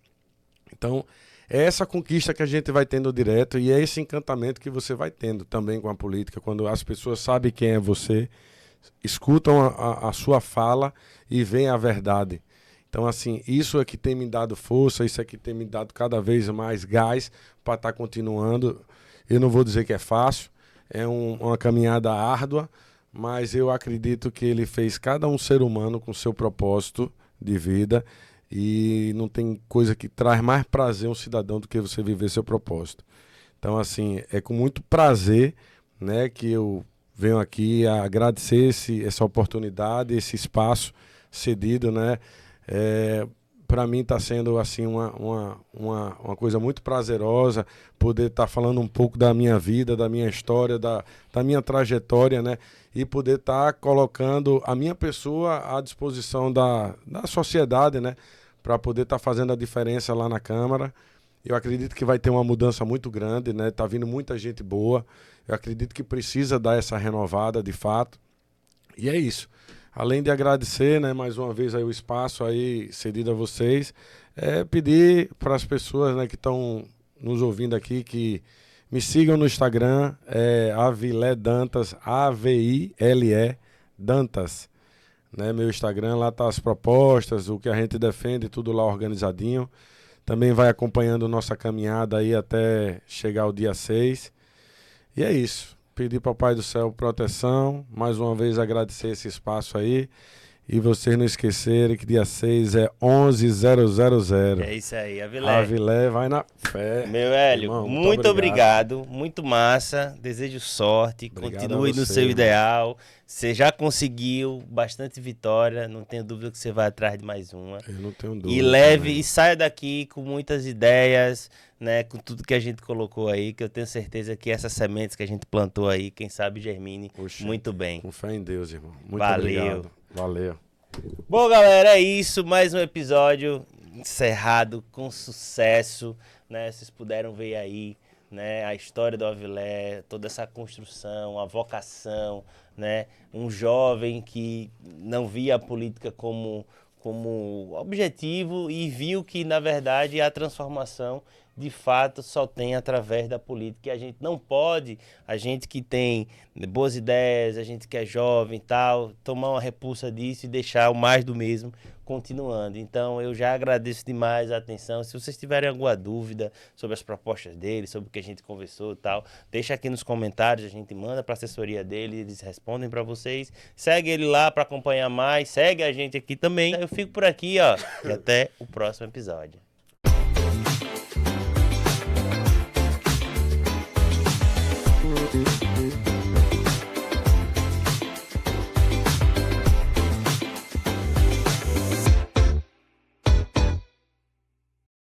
Então, é essa conquista que a gente vai tendo direto e é esse encantamento que você vai tendo também com a política, quando as pessoas sabem quem é você, escutam a sua fala e veem a verdade. Então, assim, isso é que tem me dado força, isso é que tem me dado cada vez mais gás para estar continuando. Eu não vou dizer que é fácil, é uma caminhada árdua, mas eu acredito que ele fez cada um ser humano com seu propósito de vida e não tem coisa que traz mais prazer a um cidadão do que você viver seu propósito. Então, assim, é com muito prazer, né, que eu venho aqui a agradecer essa oportunidade, esse espaço cedido, né? Para mim está sendo assim uma coisa muito prazerosa poder estar falando um pouco da minha vida, da minha história, da minha trajetória, né? E poder estar colocando a minha pessoa à disposição da sociedade, né? Para poder estar fazendo a diferença lá na Câmara. Eu acredito que vai ter uma mudança muito grande, né? Tá vindo muita gente boa. Eu acredito que precisa dar essa renovada de fato. E é isso. Além de agradecer, né, mais uma vez aí o espaço aí cedido a vocês, pedir para as pessoas, né, que estão nos ouvindo aqui que me sigam no Instagram, Avilé Dantas, A-V-I-L-E Dantas. Né, meu Instagram, lá tá as propostas, o que a gente defende, tudo lá organizadinho. Também vai acompanhando nossa caminhada aí até chegar o dia 6. E é isso. Pedir para o Pai do Céu proteção, mais uma vez agradecer esse espaço aí e vocês não esquecerem que dia 6 é 11.000. É isso aí, Avilé. Avilé vai na fé. Meu velho, irmão, muito obrigado, muito massa, desejo sorte, Obrigado continue a você, no seu irmão. ideal, você já conseguiu bastante vitória, não tenho dúvida que você vai atrás de mais uma. Eu não tenho dúvida. E leve também. e saia daqui com muitas ideias, né, com tudo que a gente colocou aí, que eu tenho certeza que essas sementes que a gente plantou aí, quem sabe germine Oxe, muito bem. Com fé em Deus, irmão. Muito Valeu. obrigado. Valeu. Bom, galera, é isso. Mais um episódio encerrado com sucesso, né? Vocês puderam ver aí, né, a história do Avilé, toda essa construção, a vocação, né? Um jovem que não via a política como objetivo e viu que, na verdade, a transformação de fato só tem através da política. E a gente não pode, a gente que tem boas ideias, a gente que é jovem e tal, tomar uma repulsa disso e deixar o mais do mesmo continuando. Então eu já agradeço demais a atenção. Se vocês tiverem alguma dúvida sobre as propostas dele, sobre o que a gente conversou e tal, deixa aqui nos comentários, a gente manda para a assessoria dele, eles respondem para vocês. Segue ele lá para acompanhar mais, segue a gente aqui também. Eu fico por aqui, ó, e até o próximo episódio.